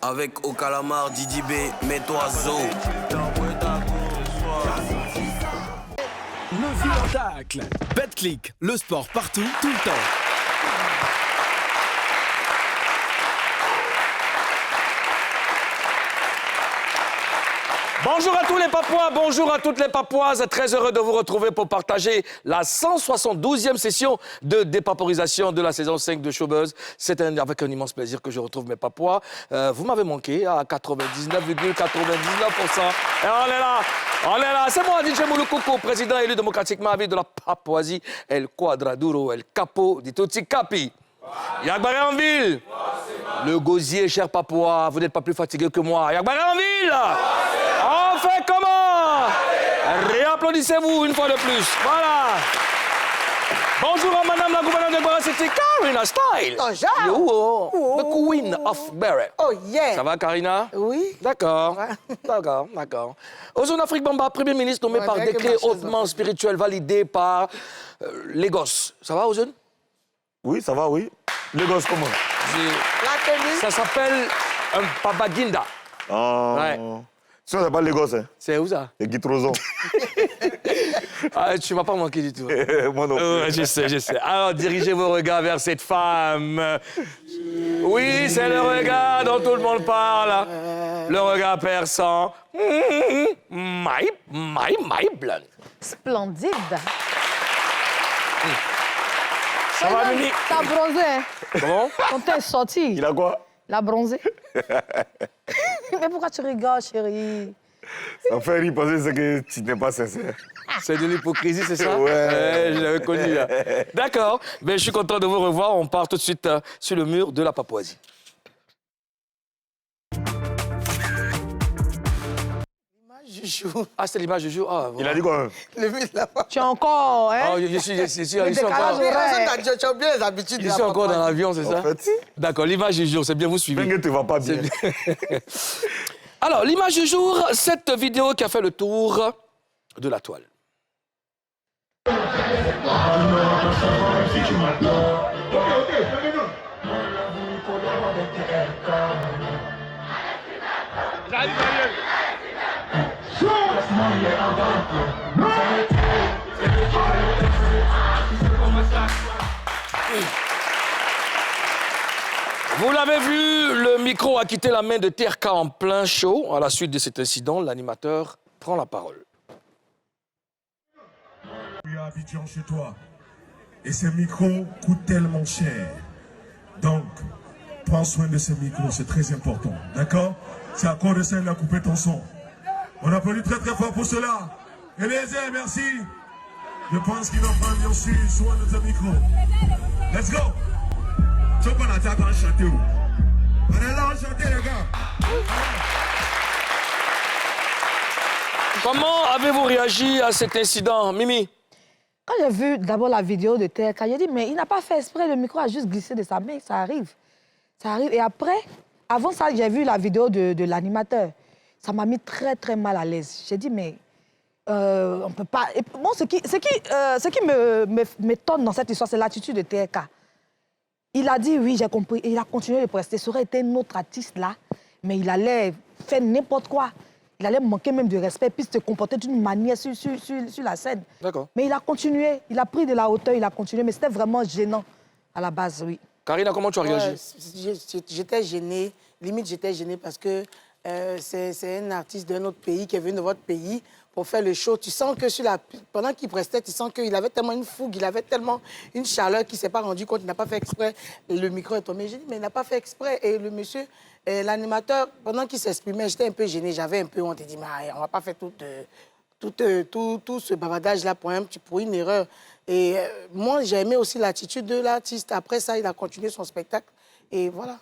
Avec au calamar, Didi B, mets-toi zo. Le vilain tacle. BetClick, le sport partout, tout le temps. Bonjour à tous les Papouas, bonjour à toutes les Papouases. Très heureux de vous retrouver pour partager la 172e session de dépaporisation de la saison 5 de Showbuzz. C'est avec un immense plaisir que je retrouve mes Papouas. Vous m'avez manqué à 99,99%. Et on est là. C'est moi, DJ Moulukoko, président élu démocratiquement à vie de la Papouasie. El Quadraduro, El Capo di Tutti Capi. Yagbaré en ville. Le gosier, cher Papouas, vous n'êtes pas plus fatigué que moi. Yagbaré en ville. On fait comment? Réapplaudissez-vous une fois de plus. Voilà. Bonjour à madame la gouverneure de Barra City, Karina Style. Bonjour. Yo, the queen of Barra. Oh yeah. Ça va, Karina? Oui. D'accord. Ouais. D'accord. Ozone Afrique Bamba, Premier ministre nommé par décret hautement spirituel validé par Lagos. Ça va, Ozone? Oui, ça va, oui. Lagos, comment? La tenue. Ça s'appelle un pabaginda. Ouais. Ça, c'est pas Lagos, hein. C'est où ça? C'est Guitroson. Ah, tu m'as pas manqué du tout. Moi non plus. Je sais. Alors, dirigez vos regards vers cette femme. Oui, c'est le regard dont tout le monde parle. Le regard perçant. My blonde. Splendide. Ça va, Mimi? T'as bronzé, hein? Comment? Quand t'es sorti, Il a quoi? il a bronzé. Mais pourquoi tu rigoles, chérie? Ça fait rire parce que tu n'es pas sincère. C'est de l'hypocrisie, c'est ça? Ouais. Je l'avais connu, là. D'accord. Ben, je suis content de vous revoir. On part tout de suite sur le mur de la Papouasie. Du jour. Ah, c'est l'image du jour? Ah, Il a dit quoi? Le but de la femme. Tu es encore, hein? Oh, je suis décalage encore... horaire. Tu as bien les habitudes de Je la suis encore dans papa. l'avion, c'est ça? En fait, D'accord, l'image du jour, c'est bien, vous suivez. Bengue, tu vas pas bien. Alors, l'image du jour, cette vidéo qui a fait le tour de la toile. Vous l'avez vu, le micro a quitté la main de TRK en plein show. À la suite de cet incident, l'animateur prend la parole. Tu es Abidjan chez toi. Et ces micros coûtent tellement cher. Donc, prends soin de ces micros, c'est très important. D'accord? C'est à cause de ça qu'il a coupé ton son. On applaudit très très fort pour cela. Eliezer, merci. Je pense qu'il va prendre bien sûr soin de ce micro. Let's go! Tu vas pas la tête à chanter. On est là à chanter, les gars. Comment avez-vous réagi à cet incident, Mimi? Quand j'ai vu d'abord la vidéo de TRK, j'ai dit, mais il n'a pas fait exprès, le micro a juste glissé de sa main, ça arrive. Ça arrive. Et après, avant ça, j'ai vu la vidéo de l'animateur. Ça m'a mis très, très mal à l'aise. J'ai dit, mais on peut pas... Et bon, ce qui m'étonne dans cette histoire, c'est l'attitude de TRK. Il a dit, oui, j'ai compris, et il a continué de prester. Ça aurait été un autre artiste là, mais il allait faire n'importe quoi. Il allait manquer même de respect, puis se comporter d'une manière sur la scène. D'accord. Mais il a continué, il a pris de la hauteur, il a continué, mais c'était vraiment gênant à la base, oui. Karina, comment tu as réagi? J'étais gênée, limite j'étais gênée parce que c'est un artiste d'un autre pays qui est venu de votre pays pour faire le show. Tu sens que pendant qu'il prestait, tu sens qu'il avait tellement une fougue, il avait tellement une chaleur qu'il ne s'est pas rendu compte, il n'a pas fait exprès. Et le micro est tombé. J'ai dit, mais il n'a pas fait exprès. Et le monsieur, l'animateur, pendant qu'il s'exprimait, j'étais un peu gênée, j'avais un peu honte. Il dit, mais on ne va pas faire tout ce bavardage-là pour une erreur. Et moi, j'ai aimé aussi l'attitude de l'artiste. Après ça, il a continué son spectacle. Et voilà.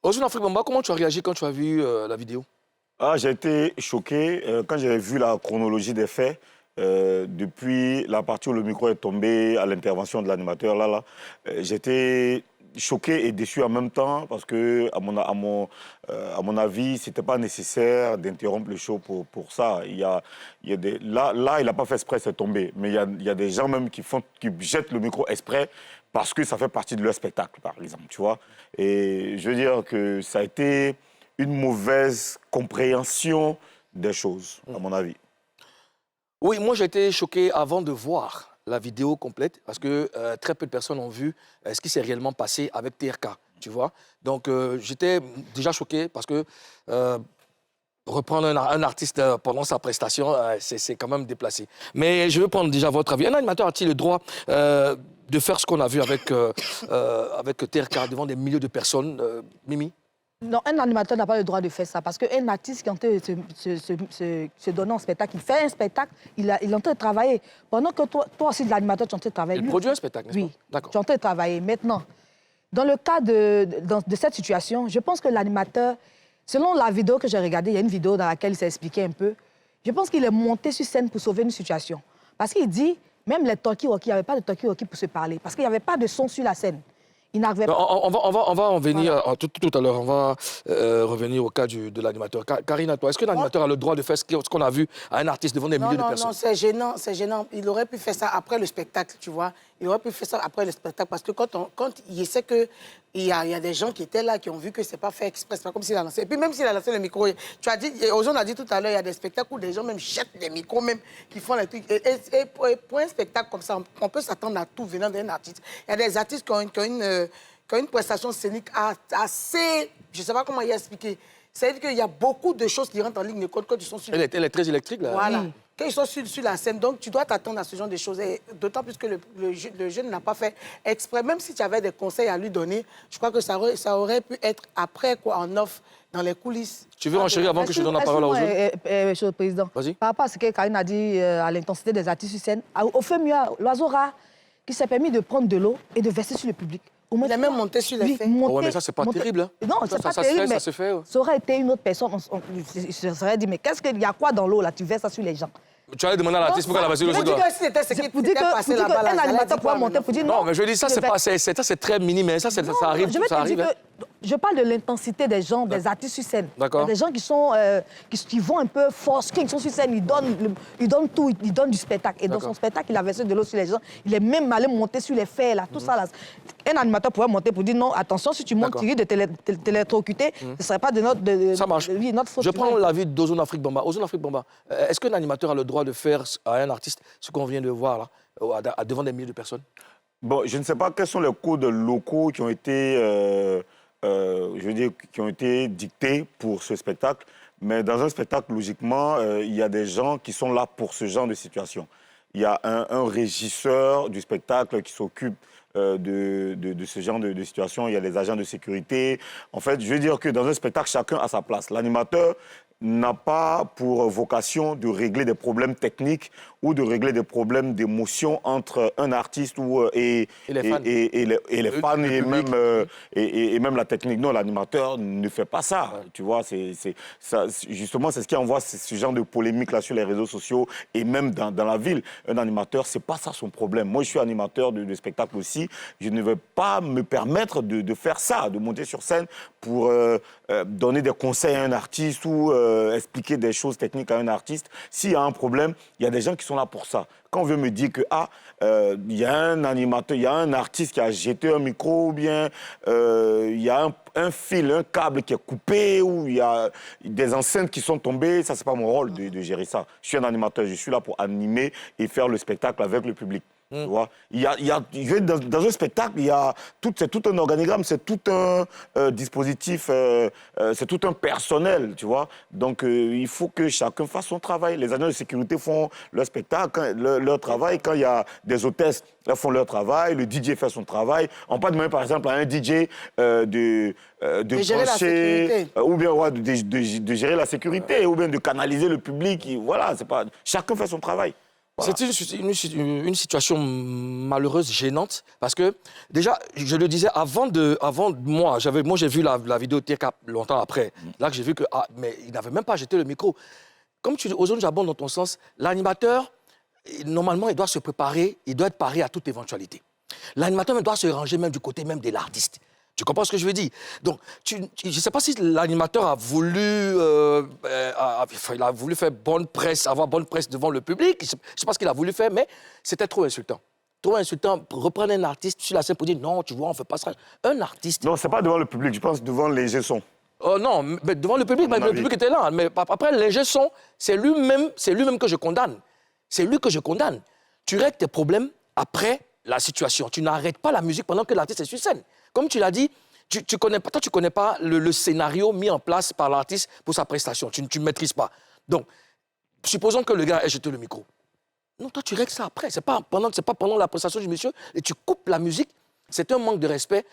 Ozone Afrique Bamba, comment tu as réagi quand tu as vu la vidéo? Ah, j'ai été choqué quand j'ai vu la chronologie des faits. Depuis la partie où le micro est tombé à l'intervention de l'animateur, j'étais choqué et déçu en même temps parce que, à mon avis, c'était pas nécessaire d'interrompre le show pour ça. Là, il n'a pas fait exprès, c'est tombé. Mais il y a des gens même qui jettent le micro exprès parce que ça fait partie de leur spectacle, par exemple, tu vois. Et je veux dire que ça a été une mauvaise compréhension des choses, à mon avis. Oui, moi j'ai été choqué avant de voir la vidéo complète parce que très peu de personnes ont vu ce qui s'est réellement passé avec TRK, tu vois. Donc j'étais déjà choqué parce que reprendre un artiste pendant sa prestation, c'est quand même déplacé. Mais je veux prendre déjà votre avis. Un animateur a-t-il le droit de faire ce qu'on a vu avec TRK devant des milliers de personnes, Mimi? Non, un animateur n'a pas le droit de faire ça parce qu'un artiste qui est en train de se donner en spectacle, il fait un spectacle, il est en train de travailler. Pendant que toi aussi, de l'animateur, tu es en train de travailler. Il produit un spectacle, n'est-ce pas? Oui, D'accord. tu es en train de travailler. Maintenant, dans le cas de cette situation, je pense que l'animateur, selon la vidéo que j'ai regardée, il y a une vidéo dans laquelle il s'est expliqué un peu, je pense qu'il est monté sur scène pour sauver une situation. Parce qu'il dit, même les talkie-walkie, il n'y avait pas de talkie-walkie pour se parler, parce qu'il n'y avait pas de son sur la scène. Il n'arrivait pas. On va en venir tout à l'heure. On va revenir au cas de l'animateur. Karina, toi, est-ce que l'animateur a le droit de faire ce qu'on a vu à un artiste devant des milliers de personnes? Non, c'est gênant, c'est gênant. Il aurait pu faire ça après le spectacle, tu vois. Il aurait pu faire ça après le spectacle parce que quand il sait qu'il y a des gens qui étaient là, qui ont vu que c'est pas fait exprès, c'est pas comme s'il a lancé. Et puis même s'il a lancé le micro, tu as dit, Ozone a dit tout à l'heure, il y a des spectacles où des gens même jettent des micros, même, qui font les trucs. Et pour un spectacle comme ça, on peut s'attendre à tout venant d'un artiste. Il y a des artistes qui ont une prestation scénique assez... Je ne sais pas comment y expliquer. C'est-à-dire qu'il y a beaucoup de choses qui rentrent en ligne de compte quand ils sont sur... Elle est très électrique, là. Voilà. Quand ils sont sur la scène, donc tu dois t'attendre à ce genre de choses. D'autant plus que le jeune n'a pas fait exprès. Même si tu avais des conseils à lui donner, je crois que ça aurait pu être après, quoi, en off, dans les coulisses. Tu veux enchérir avant que je donne la parole à Ozone? Monsieur le Président, Vas-y. par rapport à ce que Karine a dit à l'intensité des artistes sur scène, au feu mieux, l'oiseau rare qui s'est permis de prendre de l'eau et de verser sur le public. Il a même monté sur les faits. Ouais, mais ça, c'est pas terrible. Hein. Non, c'est pas terrible, ça se fait. Ouais. Ça aurait été une autre personne. Je se serais dit, mais qu'est-ce qu'il y a quoi dans l'eau, là? Tu verses ça sur les gens. Tu allais demander à l'artiste pourquoi elle a versé le Je doigt. dis que si c'était ce qui était passé là-bas, un animateur pourrait monter pour dire non. Non, mais je dis ça, c'est très minime. Ça arrive. Je vais Ça te dire arrive. que je parle de l'intensité des gens, des artistes sur scène. D'accord. Des gens qui vont un peu force, qui sont sur scène, ils donnent tout, ils donnent du spectacle. Et dans son spectacle, il a versé de l'eau sur les gens. Il est même allé monter sur les fers, là, tout ça. Là. Un animateur pourrait monter pour dire non, attention, si tu montes, tu risques de t'électrocuter, ce ne serait pas de Ça marche. notre faute. Je prends l'avis d'Ozone Afrique Bamba. Ozone Afrique Bamba, est-ce qu'un animateur a le droit de faire à un artiste ce qu'on vient de voir là, devant des milliers de personnes? Bon, je ne sais pas quels sont les codes locaux qui ont été, qui ont été dictés pour ce spectacle. Mais dans un spectacle, logiquement, il y a des gens qui sont là pour ce genre de situation. Il y a un régisseur du spectacle qui s'occupe de ce genre de situation. Il y a des agents de sécurité. En fait, je veux dire que dans un spectacle, chacun a sa place. L'animateur n'a pas pour vocation de régler des problèmes techniques ou de régler des problèmes d'émotion entre un artiste et les fans et même la technique. Non, l'animateur ne fait pas ça. Ouais. Tu vois, justement, c'est ce qui envoie ce genre de polémique là sur les réseaux sociaux et même dans la ville. Un animateur, c'est pas ça son problème. Moi, je suis animateur de spectacle aussi. Je ne vais pas me permettre de faire ça, de monter sur scène pour donner des conseils à un artiste ou expliquer des choses techniques à un artiste. S'il y a un problème, il y a des gens qui sont là pour ça. Quand on veut me dire que il y a un animateur, il y a un artiste qui a jeté un micro ou bien il y a un fil, un câble qui est coupé ou il y a des enceintes qui sont tombées, ça c'est pas mon rôle de gérer ça. Je suis un animateur, je suis là pour animer et faire le spectacle avec le public. Tu vois, dans un spectacle, c'est tout un organigramme, c'est tout un dispositif, c'est tout un personnel, tu vois. Donc, il faut que chacun fasse son travail. Les agents de sécurité font leur spectacle, leur travail. Quand il y a des hôtesses, elles font leur travail. Le DJ fait son travail. On peut demander, par exemple, à un DJ de gérer la sécurité. Ou bien de gérer la sécurité, ou bien de canaliser le public. Voilà, chacun fait son travail. Voilà. C'est une situation malheureuse, gênante, parce que, déjà, je le disais, avant moi, j'ai vu la vidéo TK longtemps après, là que j'ai vu que, mais il n'avait même pas jeté le micro. Comme tu dis, Ozone, j'abonde dans ton sens, l'animateur, normalement, il doit se préparer, il doit être paré à toute éventualité. L'animateur doit se ranger même du côté même de l'artiste. Tu comprends ce que je veux dire? Donc, je ne sais pas si l'animateur a voulu faire bonne presse, avoir bonne presse devant le public. Je ne sais pas ce qu'il a voulu faire, mais c'était trop insultant. Trop insultant. Reprendre un artiste sur la scène pour dire non, tu vois, on ne fait pas ça. Un artiste... Non, ce n'est pas devant le public, je pense devant les gestions. Oh non, mais devant le public, le public était là. Mais après, l'ingé son, c'est lui-même que je condamne. C'est lui que je condamne. Tu règles tes problèmes après la situation. Tu n'arrêtes pas la musique pendant que l'artiste est sur scène. Comme tu l'as dit, tu connais pas le scénario mis en place par l'artiste pour sa prestation. Tu ne maîtrises pas. Donc, supposons que le gars ait jeté le micro. Non, toi, tu règles ça après. C'est pas pendant la prestation du monsieur et tu coupes la musique. C'est un manque de respect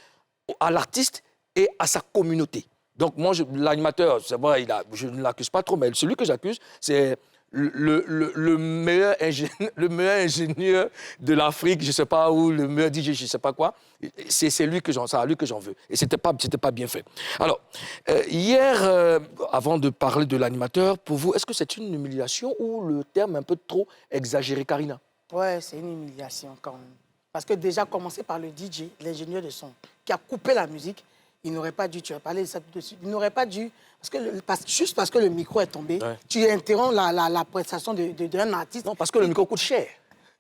à l'artiste et à sa communauté. Donc, moi, l'animateur, c'est vrai, je ne l'accuse pas trop, mais celui que j'accuse, c'est le meilleur ingénieur de l'Afrique, je ne sais pas où, le meilleur DJ, je ne sais pas quoi. C'est à lui que j'en veux. Et ce n'était pas bien fait. Alors, hier, avant de parler de l'animateur, pour vous, est-ce que c'est une humiliation ou le terme un peu trop exagéré, Karina? Ouais, c'est une humiliation quand même. Parce que déjà, commencer par le DJ, l'ingénieur de son, qui a coupé la musique, il n'aurait pas dû, tu as parlé de ça tout de suite, il n'aurait pas dû, juste parce que le micro est tombé, ouais. Tu interromps la prestation d'un artiste. Non, parce que le micro coûte cher.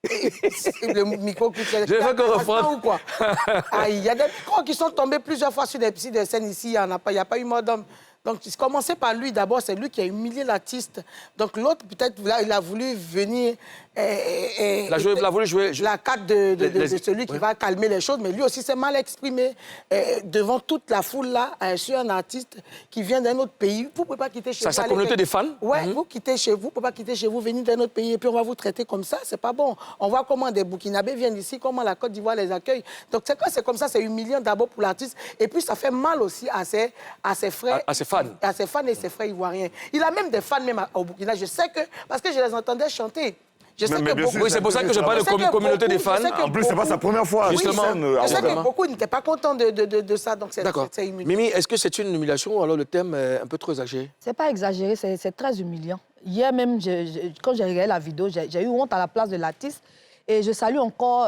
Le micro coûte cher. Je veux qu'on reprenne. Ou quoi? Il y a des micros qui sont tombés plusieurs fois sur des scènes ici, il n'y a pas eu mort d'homme. Donc, commencer par lui, d'abord, c'est lui qui a humilié l'artiste. Donc, l'autre, peut-être, il a voulu venir... il a voulu jouer... La carte de celui qui va calmer les choses, mais lui aussi s'est mal exprimé devant toute la foule-là, sur un artiste qui vient d'un autre pays. Vous ne pouvez pas quitter chez vous. Sa communauté des fans? Oui, vous quittez chez vous, vous ne pouvez pas quitter chez vous, venir d'un autre pays, et puis on va vous traiter comme ça, c'est pas bon. On voit comment des Burkinabés viennent ici, comment la Côte d'Ivoire les accueille. Donc, c'est comme ça, c'est humiliant d'abord pour l'artiste, et puis ça fait mal aussi à ses frères. À ses fans. À ses fans et ses frères ivoiriens. Il a même des fans même au Burkina. Je sais que, parce que je les entendais chanter. Je sais que beaucoup, oui, c'est pour ça que je parle de communauté des fans. En plus, c'est pas sa première fois. Justement. Je sais que beaucoup n'étaient pas contents de ça, donc c'est humiliant. Mimi, est-ce que c'est une humiliation ou alors le thème est un peu trop exagéré? C'est pas exagéré, c'est très humiliant. Hier même, quand j'ai regardé la vidéo, j'ai eu honte à la place de l'artiste et je salue encore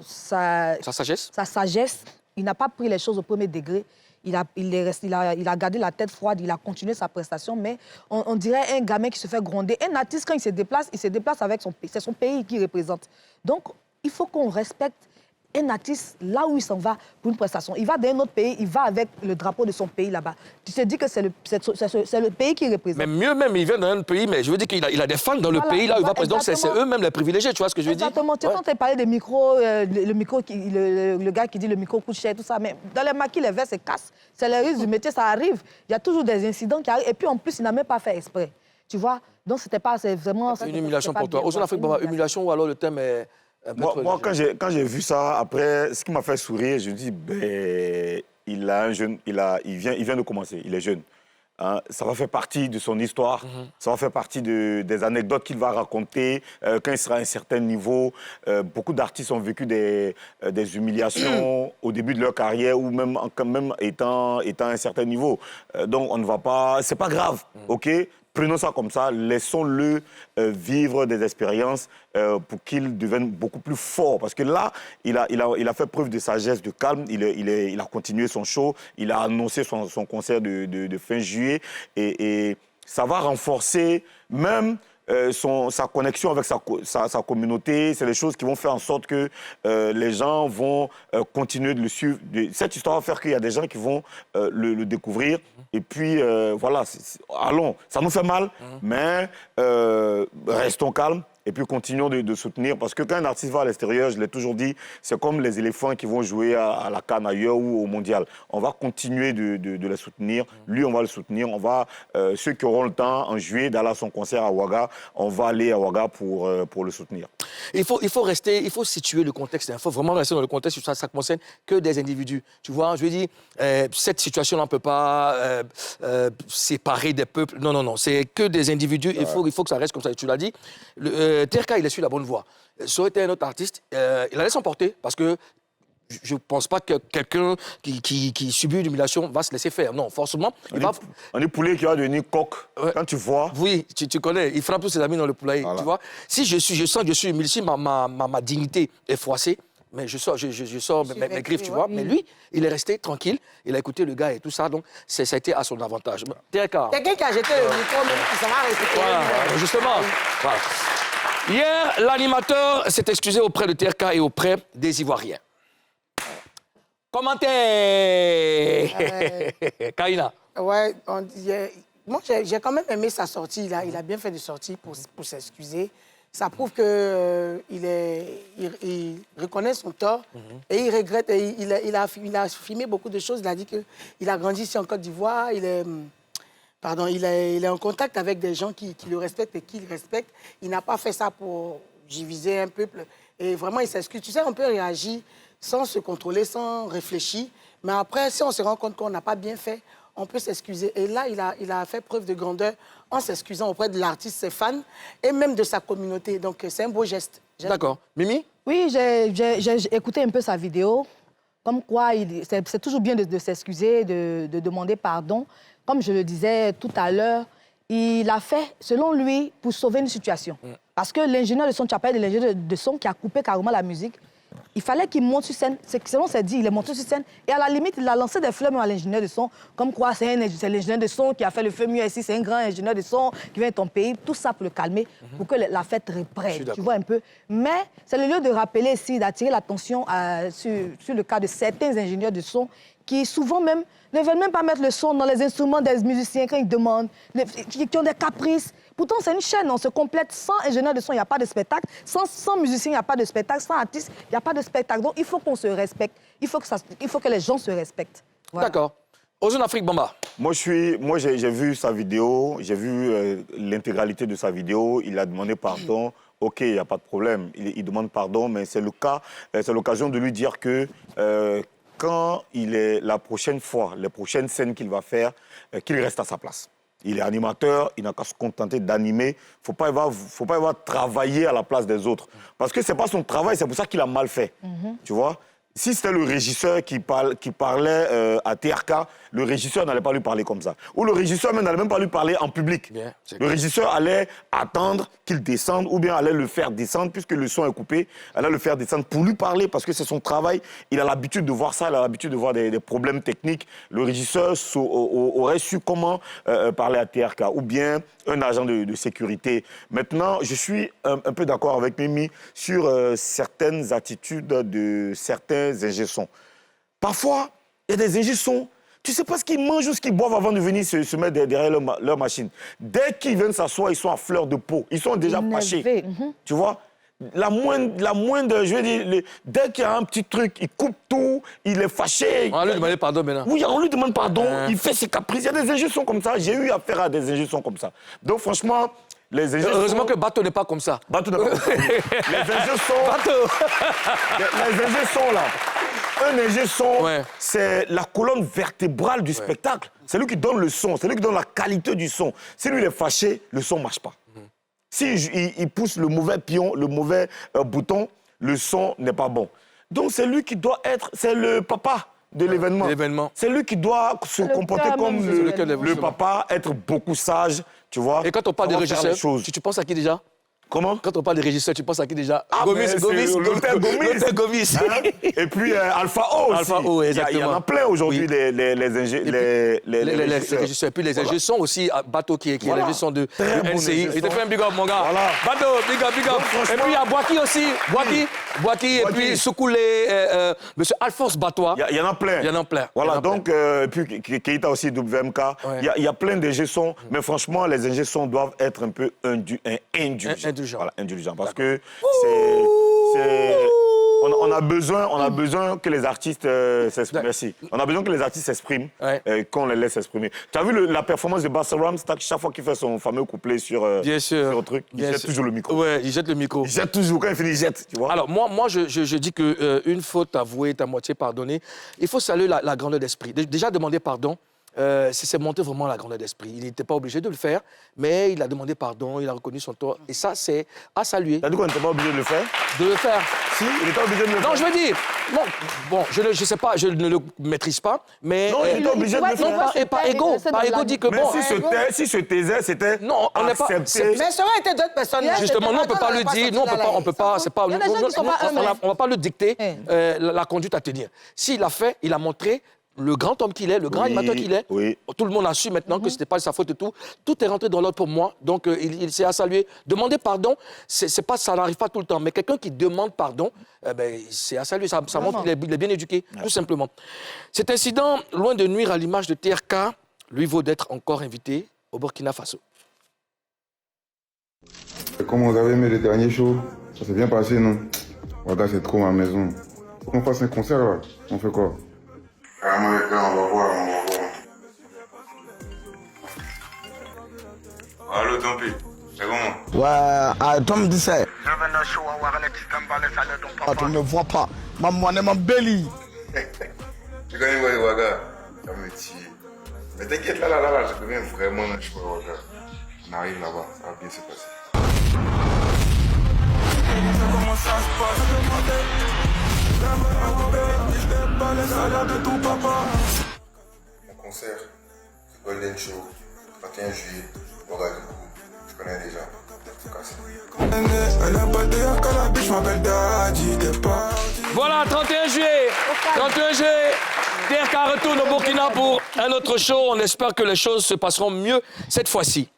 sa sagesse. Sa sagesse. Il n'a pas pris les choses au premier degré. Il a gardé la tête froide, il a continué sa prestation, mais on dirait un gamin qui se fait gronder. Un artiste, quand il se déplace avec son pays. C'est son pays qu'il représente. Donc, il faut qu'on respecte un artiste là où il s'en va pour une prestation. Il va d'un autre pays, il va avec le drapeau de son pays là-bas. Tu te dis que c'est le pays qu'il représente. Mais mieux même, il vient d'un autre pays, mais je veux dire qu'il a des fans dans le pays là où il va présenter. Donc, c'est eux-mêmes les privilégiés, tu vois ce que je veux dire? Exactement. Tu sais, quand tu as parlé des micros, le gars qui dit le micro coûte cher, tout ça, mais dans les maquis, les verres se cassent. C'est le risque du métier, ça arrive. Il y a toujours des incidents qui arrivent. Et puis, en plus, il n'a même pas fait exprès. Tu vois? Donc, c'était pas... C'est vraiment... C'est une humiliation pour toi. Au Centre Afrique, humiliation ou alors le thème est... Moi, quand j'ai vu ça, après, ce qui m'a fait sourire, je me dis, il vient de commencer, il est jeune. Hein, ça va faire partie de son histoire, ça va faire partie des anecdotes qu'il va raconter quand il sera à un certain niveau. Beaucoup d'artistes ont vécu des humiliations au début de leur carrière ou même étant à un certain niveau. Donc, on ne va pas... C'est pas grave, OK? Prenons ça comme ça, laissons-le vivre des expériences pour qu'il devienne beaucoup plus fort. Parce que là, il a fait preuve de sagesse, de calme. Il a continué son show. Il a annoncé son concert de fin juillet. Et ça va renforcer même sa connexion avec sa communauté. C'est des choses qui vont faire en sorte que les gens vont continuer de le suivre. Cette histoire va faire qu'il y a des gens qui vont le découvrir. Et puis, voilà, allons, ça nous fait mal, mais restons calmes. Et puis, continuons de soutenir. Parce que quand un artiste va à l'extérieur, je l'ai toujours dit, c'est comme les éléphants qui vont jouer à la CAN ailleurs ou au mondial. On va continuer de les soutenir. Lui, on va le soutenir. Ceux qui auront le temps, en juillet, d'aller à son concert à Ouaga, on va aller à Ouaga pour le soutenir. Il faut situer le contexte. Il faut vraiment rester dans le contexte. Ça concerne que des individus. Tu vois, je veux dire, cette situation-là, on ne peut pas séparer des peuples. Non, non, non. C'est que des individus. Il faut que ça reste comme ça. Tu l'as dit. Terka, il est sur la bonne voie. Ça aurait été un autre artiste, il allait s'emporter parce que je ne pense pas que quelqu'un qui subit une humiliation va se laisser faire. Non, forcément. On est poulet qui va devenir coq. Ouais. Quand tu vois... Oui, tu connais. Il frappe tous ses amis dans le poulailler. Voilà. Tu vois. Si je sens que je suis humilié, si ma dignité est froissée, mais je sors mes griffes, tu vois. Mais lui, il est resté tranquille. Il a écouté le gars et tout ça. Donc, ça a été à son avantage. Quelqu'un qui a jeté le micro, ça va rester. Voilà, justement. Voilà. Hier, l'animateur s'est excusé auprès de Terka et auprès des Ivoiriens. Commentaire Kaina. Ouais, moi, j'ai quand même aimé sa sortie. Il a bien fait de sortir pour s'excuser. Ça prouve qu'il il reconnaît son tort et il regrette. Et il a filmé beaucoup de choses. Il a dit qu'il a grandi ici en Côte d'Ivoire. Il est en contact avec des gens qui le respectent et qui le respectent. Il n'a pas fait ça pour diviser un peuple. Et vraiment, il s'excuse. Tu sais, on peut réagir sans se contrôler, sans réfléchir. Mais après, si on se rend compte qu'on n'a pas bien fait, on peut s'excuser. Et là, il a fait preuve de grandeur en s'excusant auprès de l'artiste, ses fans, et même de sa communauté. Donc, c'est un beau geste. D'accord. Mimi? Oui, j'ai écouté un peu sa vidéo. Comme quoi, c'est toujours bien de s'excuser, de demander pardon. Comme je le disais tout à l'heure, il a fait, selon lui, pour sauver une situation. Parce que l'ingénieur de son, tu as parlé de l'ingénieur de son qui a coupé carrément la musique. Il fallait qu'il monte sur scène. Selon c'est dit, il est monté sur scène. Et à la limite, il a lancé des fleurs à l'ingénieur de son. Comme quoi, c'est l'ingénieur de son qui a fait le feu mieux ici. C'est un grand ingénieur de son qui vient de ton pays. Tout ça pour le calmer, pour que la fête reprenne. Tu vois un peu. Mais c'est le lieu de rappeler ici, d'attirer l'attention sur le cas de certains ingénieurs de son qui souvent même ne veulent même pas mettre le son dans les instruments des musiciens quand ils demandent, qui ont des caprices. Pourtant, c'est une chaîne, on se complète. Sans ingénieur de son, il n'y a pas de spectacle. Sans musicien, il n'y a pas de spectacle. Sans artiste, il n'y a pas de spectacle. Donc, il faut qu'on se respecte. Il faut que les gens se respectent. Voilà. D'accord. Ozone Afrique Bamba. Moi, j'ai vu sa vidéo, j'ai vu l'intégralité de sa vidéo. Il a demandé pardon. OK, il n'y a pas de problème. Il demande pardon, mais c'est l'occasion de lui dire que quand il est la prochaine fois, les prochaines scènes qu'il va faire, qu'il reste à sa place. Il est animateur, il n'a qu'à se contenter d'animer. Il ne faut pas y avoir travaillé à la place des autres. Parce que ce n'est pas son travail, c'est pour ça qu'il a mal fait. Tu vois? Si c'était le régisseur qui parlait à TRK, le régisseur n'allait pas lui parler comme ça. Ou le régisseur n'allait même pas lui parler en public. Bien, le régisseur allait attendre qu'il descende ou bien allait le faire descendre, puisque le son est coupé, allait le faire descendre pour lui parler parce que c'est son travail. Il a l'habitude de voir ça, il a l'habitude de voir des problèmes techniques. Le régisseur aurait su comment parler à TRK ou bien un agent de sécurité. Maintenant, je suis un peu d'accord avec Mimi sur certaines attitudes de certains ingé-sons. Parfois, il y a des ingé-sons, tu ne sais pas ce qu'ils mangent ou ce qu'ils boivent avant de venir se mettre derrière leur machine. Dès qu'ils viennent s'asseoir, ils sont à fleur de peau. Ils sont déjà fâchés. Tu vois? La moindre, je veux dire, dès qu'il y a un petit truc, il coupe tout, il est fâché. On va lui demander pardon maintenant. Oui, on lui demande pardon, il fait ses caprices. Il y a des ingé-sons comme ça. J'ai eu affaire à des ingé-sons comme ça. Donc, franchement, les ingé-sons... Heureusement que Bateau n'est pas comme ça. Bateau n'est pas comme ça. Les ingé-sons... Bateau. Les ingé-sons, là. Un ingé-son, ouais, c'est la colonne vertébrale du spectacle. C'est lui qui donne le son, c'est lui qui donne la qualité du son. Si lui, il est fâché, le son ne marche pas. Si il pousse le mauvais pion, le mauvais bouton, le son n'est pas bon. Donc, c'est lui qui doit être... C'est le papa de l'événement. C'est lui qui doit se comporter comme le papa, être beaucoup sage, tu vois. Et quand on parle de régisseur, tu penses à qui déjà? Comment? Quand on parle de régisseur, tu penses à qui déjà? Gomis. L'hôtel Gomis. Hein? Et puis Alpha O aussi. Alpha O, exactement. Il y en a plein aujourd'hui, oui, les régisseurs. Et puis les ingé-sons aussi, Bateau qui est l'ingé-son de NCI. Il te fait un big up, mon gars. Voilà. Bateau, big up. Et puis il y a Boaki aussi. Boaki. Et puis Soukoulé, monsieur Alphonse Batois. Il y en a plein. Voilà, donc, puis Keita aussi, WMK. Il y a plein d'ingé-sons, mais franchement, les ingé-sons doivent être un peu indulgents. Voilà, indulgent. Parce que on a besoin que les artistes s'expriment. Merci. On a besoin que les artistes s'expriment, qu'on les laisse s'exprimer. Tu as vu la performance de Busta Rhymes, chaque fois qu'il fait son fameux couplet sur un truc, il jette toujours le micro. Ouais, il jette le micro. Il jette toujours. Quand il finit, il jette. Tu vois? Alors, moi je dis qu'une faute avouée est à moitié pardonnée. Il faut saluer la grandeur d'esprit. Déjà, demander pardon, c'est montrer vraiment la grandeur d'esprit. Il n'était pas obligé de le faire, mais il a demandé pardon, il a reconnu son tort. Et ça, c'est à saluer. T'as dit quoi, il n'était pas obligé de le faire? De le faire. Si, il n'était pas obligé de le faire. Non, je veux dire, bon, je ne sais pas, je ne le maîtrise pas, mais... Non, il était obligé de le faire. Non, par ego dit que mais bon... Mais si se taisait, c'était non, on n'est pas... Mais ça aurait été d'autres personnes. Justement, nous, on ne peut pas le dire, nous, on peut pas, c'est pas... On ne va pas le dicter la conduite à tenir. S'il l'a fait, il a montré le grand homme qu'il est, le grand animateur qu'il est. Oui. Tout le monde a su maintenant que ce n'était pas sa faute et tout. Tout est rentré dans l'ordre pour moi. Donc, il s'est à saluer. Demander pardon, ça n'arrive pas tout le temps. Mais quelqu'un qui demande pardon, c'est à saluer. Ça montre qu'il est bien éduqué, tout simplement. Cet incident, loin de nuire à l'image de TRK, lui vaut d'être encore invité au Burkina Faso. Comme vous avez aimé le dernier show, ça s'est bien passé, non? Regarde, c'est trop ma maison. Faut qu'on fasse un concert, là. On fait quoi? Carrément, les gars, on va voir. Allô, Tompi, c'est comment? Ouais, toi me dis ça. Tu ne me vois pas. Maman est ma belle. Tu connais quoi, les Waga? Ça me tue. Mais t'inquiète, là, je connais vraiment le choix, Waga. On arrive là-bas, ça va bien se passer. Mon concert, c'est Golden Show, 31 juillet, Ouagadougou. Je connais déjà. Voilà, 31 juillet. 31 juillet. TRK retourne au Burkina pour un autre show. On espère que les choses se passeront mieux cette fois-ci.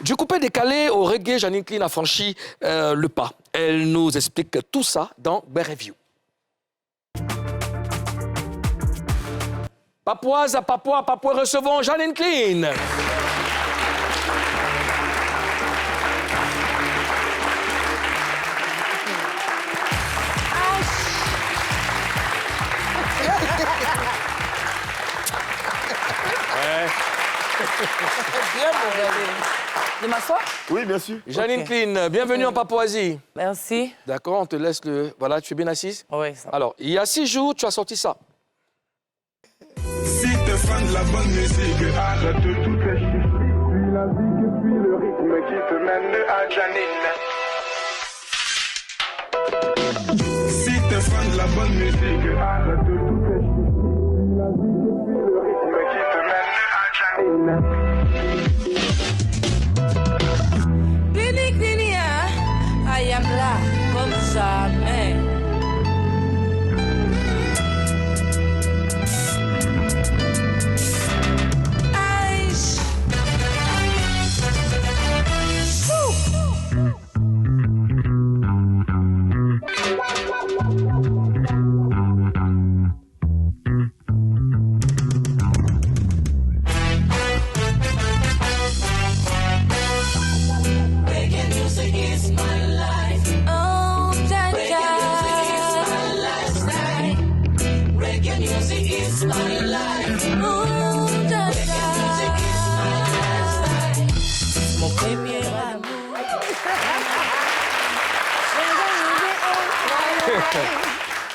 Du coupé décalé au reggae, Jeanine Clean a franchi le pas. Elle nous explique tout ça dans B-Review. Papouase à Papouas, recevons Jeanine Clean. De m'asseoir? Oui, bien sûr. Jeanine Clean, bienvenue en Papouasie. Merci. D'accord, on te laisse le... Voilà, tu es bien assise? Oui, ça va. Alors, il y a 6 jours, tu as sorti ça. Si t'es fan de la bonne musique, arrête tout tes chiffres. Puis la vie, puis le rythme qui te mène à Janine. Si t'es fan de la bonne musique, arrête tout tes chiffres. Puis la vie, puis le rythme qui te mène à Janine. I am là comme jamais.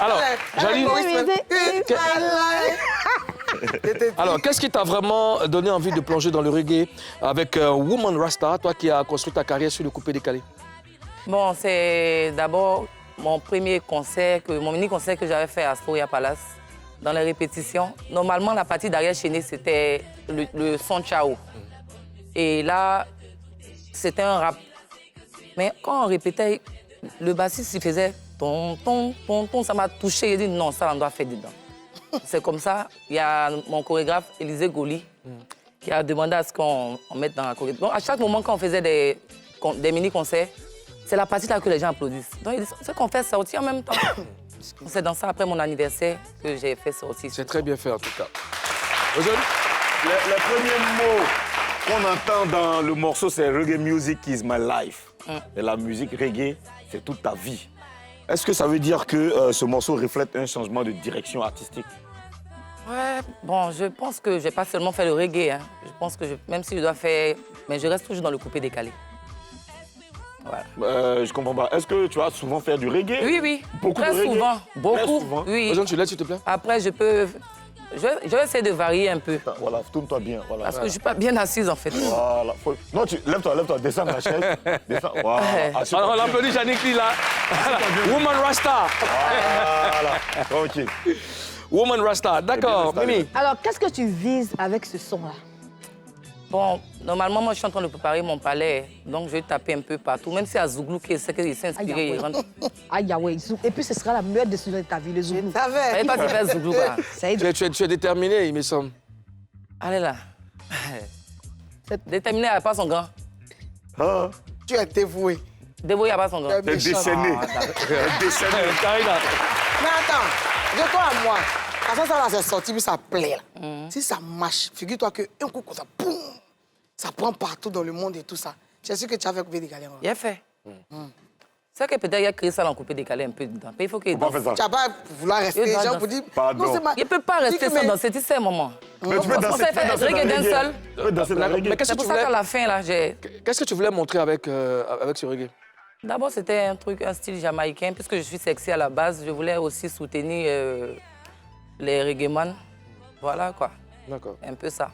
Alors, Jeanine, alors, qu'est-ce qui t'a vraiment donné envie de plonger dans le reggae avec Woman Rasta, toi qui as construit ta carrière sur le coupé décalé? Bon, c'est d'abord mon premier concert, mon mini-concert que j'avais fait à Astoria Palace, dans les répétitions. Normalement, la partie d'arrière chaînée, c'était le son Ciao. Et là, c'était un rap. Mais quand on répétait, le bassiste, il faisait ton, ça m'a touché. Il dit non, ça, on doit faire dedans. C'est comme ça, il y a mon chorégraphe, Élisée Goli, qui a demandé à ce qu'on mette dans la chorégraphie. Donc, à chaque moment, quand on faisait des mini-concerts, c'est la partie là que les gens applaudissent. Donc, il dit, c'est qu'on fait sortir en même temps. C'est dans ça, après mon anniversaire, que j'ai fait sortir. C'est très bien fait, en tout cas. Le premier mot qu'on entend dans le morceau, c'est « Reggae music is my life ». Et la musique reggae, c'est toute ta vie. Est-ce que ça veut dire que ce morceau reflète un changement de direction artistique? Ouais, bon, je pense que je n'ai pas seulement fait le reggae. Hein. Je pense que même si je dois faire... Mais je reste toujours dans le coupé décalé. Voilà. Je comprends pas. Est-ce que tu vas souvent faire du reggae? Oui, oui. Beaucoup très de reggae? Souvent. Beaucoup. Très souvent. Oui. Besoin, tu l'aides, s'il te plaît? Après, je peux... Je vais essayer de varier un peu. Voilà, tourne-toi bien. Voilà. Parce que je ne suis pas bien assise, en fait. Voilà. Non, lève-toi, descends de la chaise. Descends. Voilà. Alors, on applaudit Jeanine Clean, là. Woman Rasta. Voilà, tranquille. Woman Rasta, d'accord. Mimi. Alors, qu'est-ce que tu vises avec ce son-là? Bon, Normalement, moi, je suis en train de préparer mon palais, donc je vais taper un peu partout. Même si à Zouglou, qui sait qu'il s'est inspiré, il rentre. Aïe, ouais. Et puis, ce sera la meilleure décision de ta vie, le Zouglou. Et toi, tu fais Zouglou, quoi. Tu es déterminé, il me semble. Allez là. Déterminé, elle n'a pas son grand. Ah. Tu es dévoué. Dévoué, elle n'a pas son grand. T'es déchaîné. Déchaîné. Karina. Mais attends, de toi à moi, quand ça va se sortir, puis ça plaît. Là. Si ça marche, figure-toi qu'un coup comme ça, boum, ça prend partout dans le monde et tout ça. Je suis sûr que tu as fait couper des galères. Il a fait. C'est que peut-être il a créé ça dans couper décalé un peu dedans. Mais il faut qu'il Faut pas faire ça. Tu vas pas vouloir rester. Les gens vous disent. Pardon. Non, c'est ma... Il ne peut pas rester sans danser, tu sais, maman. Mais tu peux danser. Reggae d'un seul. Tu peux danser la reggae. Mais qu'est-ce C'est que tu pour ça qu'à voulais, la fin, là, j'ai... qu'est-ce que tu voulais montrer avec ce reggae? D'abord, c'était un style jamaïcain. Puisque je suis sexy à la base, je voulais aussi soutenir les reggaeman. Voilà, quoi. D'accord. Un peu ça.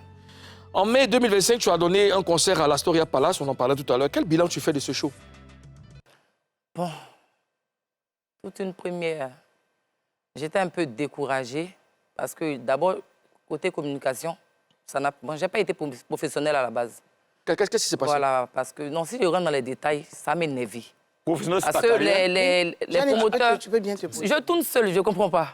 En mai 2025, tu as donné un concert à l'Astoria Palace, on en parlait tout à l'heure. Quel bilan tu fais de ce show? Bon, toute une première. J'étais un peu découragée parce que d'abord, côté communication, bon, je n'ai pas été professionnelle à la base. Qu'est-ce qui s'est passé? Voilà, parce que non, si je rentre dans les détails, ça m'énerve. Professionnel, c'est Parce ta que carrière. les Jeanne, promoteurs... tu peux bien te poser. Je tourne seule, je ne comprends pas.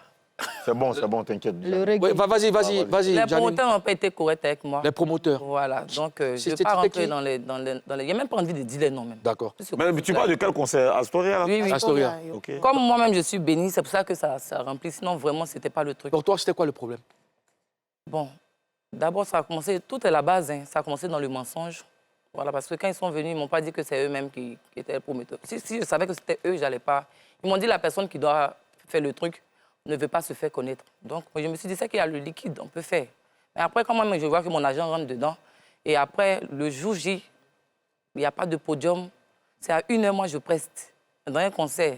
C'est bon, t'inquiète. Le reggae. Oui, vas-y, Les Janine. promoteurs n'ont pas été corrects avec moi. Les promoteurs. Voilà, donc je ne C'était vais pas rentrer qui? dans les... Il n'y a même pas envie de dire les noms, même. D'accord. Mais tu parles de quel concert? Astoria, là? Oui, oui. Astoria. Ok. Comme moi-même, je suis bénie, c'est pour ça que ça remplit. Sinon, vraiment, ce n'était pas le truc. Pour toi, c'était quoi le problème? Bon, d'abord, ça a commencé, tout est la base, hein, ça a commencé dans le mensonge. Voilà, parce que quand ils sont venus, ils ne m'ont pas dit que c'est eux-mêmes qui étaient les promoteurs. Si je savais que c'était eux, je n'allais pas. Ils m'ont dit la personne qui doit faire le truc ne veut pas se faire connaître. Donc, je me suis dit, c'est qu'il y a le liquide, on peut faire. Mais après, quand même, je vois que mon agent rentre dedans. Et après, le jour J, il n'y a pas de podium. C'est à 1h, moi, je preste. Dans un concert,